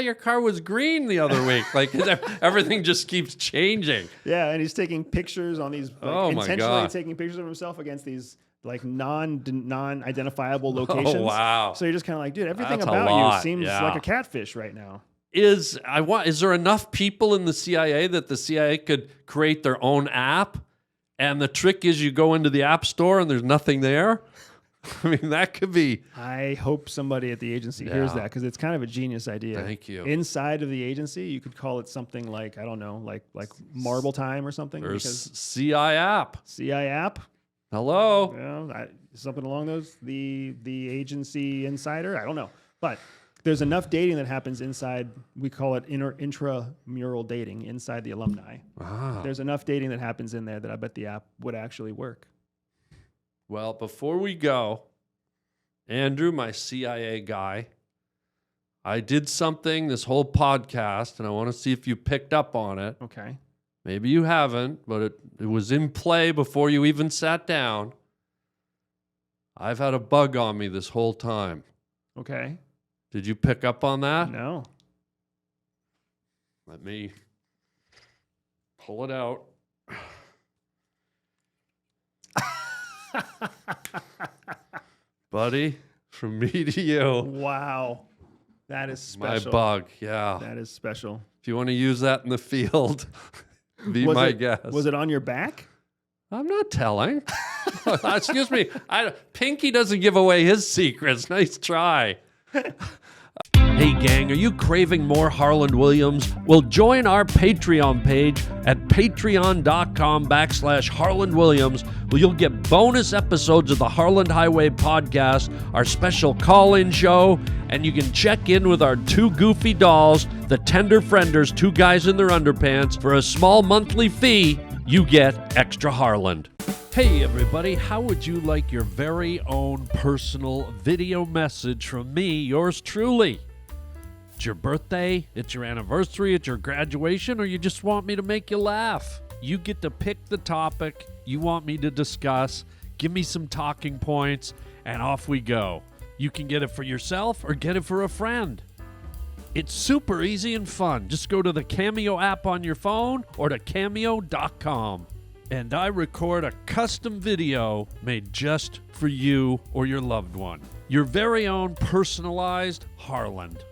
your car was green the other week. Like everything just keeps changing. Yeah, and he's taking pictures on these, Oh my intentionally God. taking pictures of himself against these like non-identifiable locations. Oh, wow. So you're just kind of like, dude, everything That's a about lot, you seems yeah. like a catfish right now. Is there enough people in the CIA that the CIA could create their own app? And the trick is you go into the app store and there's nothing there? I mean, that could be. I hope somebody at the agency hears that, because it's kind of a genius idea. Thank you. Inside of the agency, you could call it something like, I don't know, like Marble Time or something. There's CI app. CI app. Hello. Something along those, the agency insider. I don't know. But there's enough dating that happens inside, we call it intramural dating, inside the alumni. There's enough dating that happens in there that I bet the app would actually work. Well, before we go, Andrew, my CIA guy, I did something this whole podcast, and I want to see if you picked up on it. Okay. Maybe you haven't, but it was in play before you even sat down. I've had a bug on me this whole time. Okay. Did you pick up on that? No. Let me pull it out. Buddy, from me to you. Wow. That is special. My bug, yeah. That is special. If you want to use that in the field, be my guest. Was it on your back? I'm not telling. Excuse me. Pinky doesn't give away his secrets. Nice try. Hey gang, are you craving more Harland Williams? Well, join our Patreon page at patreon.com/Harland Williams, where you'll get bonus episodes of the Harland Highway podcast, our special call-in show, and you can check in with our two goofy dolls, the Tender Frienders, two guys in their underpants. For a small monthly fee, you get extra Harland. Hey everybody, how would you like your very own personal video message from me, yours truly? It's your birthday, it's your anniversary, it's your graduation, or you just want me to make you laugh? You get to pick the topic you want me to discuss, give me some talking points, and off we go. You can get it for yourself or get it for a friend. It's super easy and fun. Just go to the Cameo app on your phone or to cameo.com. And I record a custom video made just for you or your loved one. Your very own personalized Harland.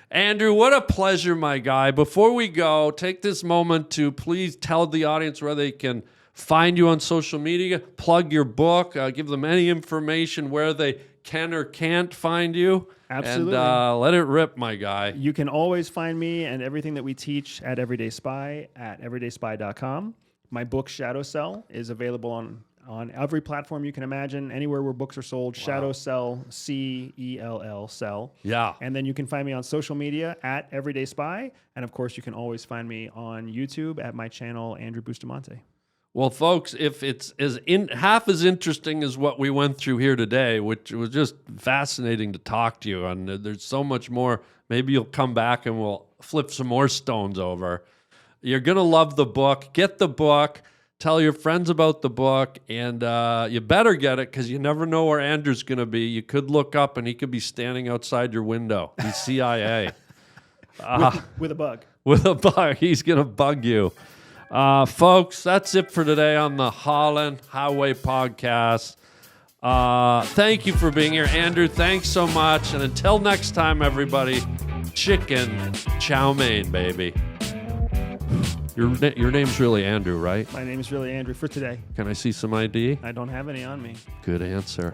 Andrew, what a pleasure, my guy. Before we go, take this moment to please tell the audience where they can find you on social media, plug your book, give them any information where they can or can't find you. Absolutely. And let it rip, my guy. You can always find me and everything that we teach at Everyday Spy at everydayspy.com. My book, Shadow Cell, is available on every platform you can imagine, anywhere where books are sold. Wow. Shadow Cell, C-E-L-L, Cell. Yeah. And then you can find me on social media at Everyday Spy. And of course, you can always find me on YouTube at my channel, Andrew Bustamante. Well, folks, if it's half as interesting as what we went through here today, which was just fascinating to talk to you, and there's so much more, maybe you'll come back and we'll flip some more stones over. You're going to love the book. Get the book. Tell your friends about the book, and you better get it because you never know where Andrew's going to be. You could look up, and he could be standing outside your window. He's CIA. With a bug. With a bug. He's going to bug you. Folks, that's it for today on the Harland Highway Podcast. Thank you for being here. Andrew, thanks so much. And until next time, everybody, chicken chow mein, baby. Your name's really Andrew, right? My name is really Andrew for today. Can I see some ID? I don't have any on me. Good answer.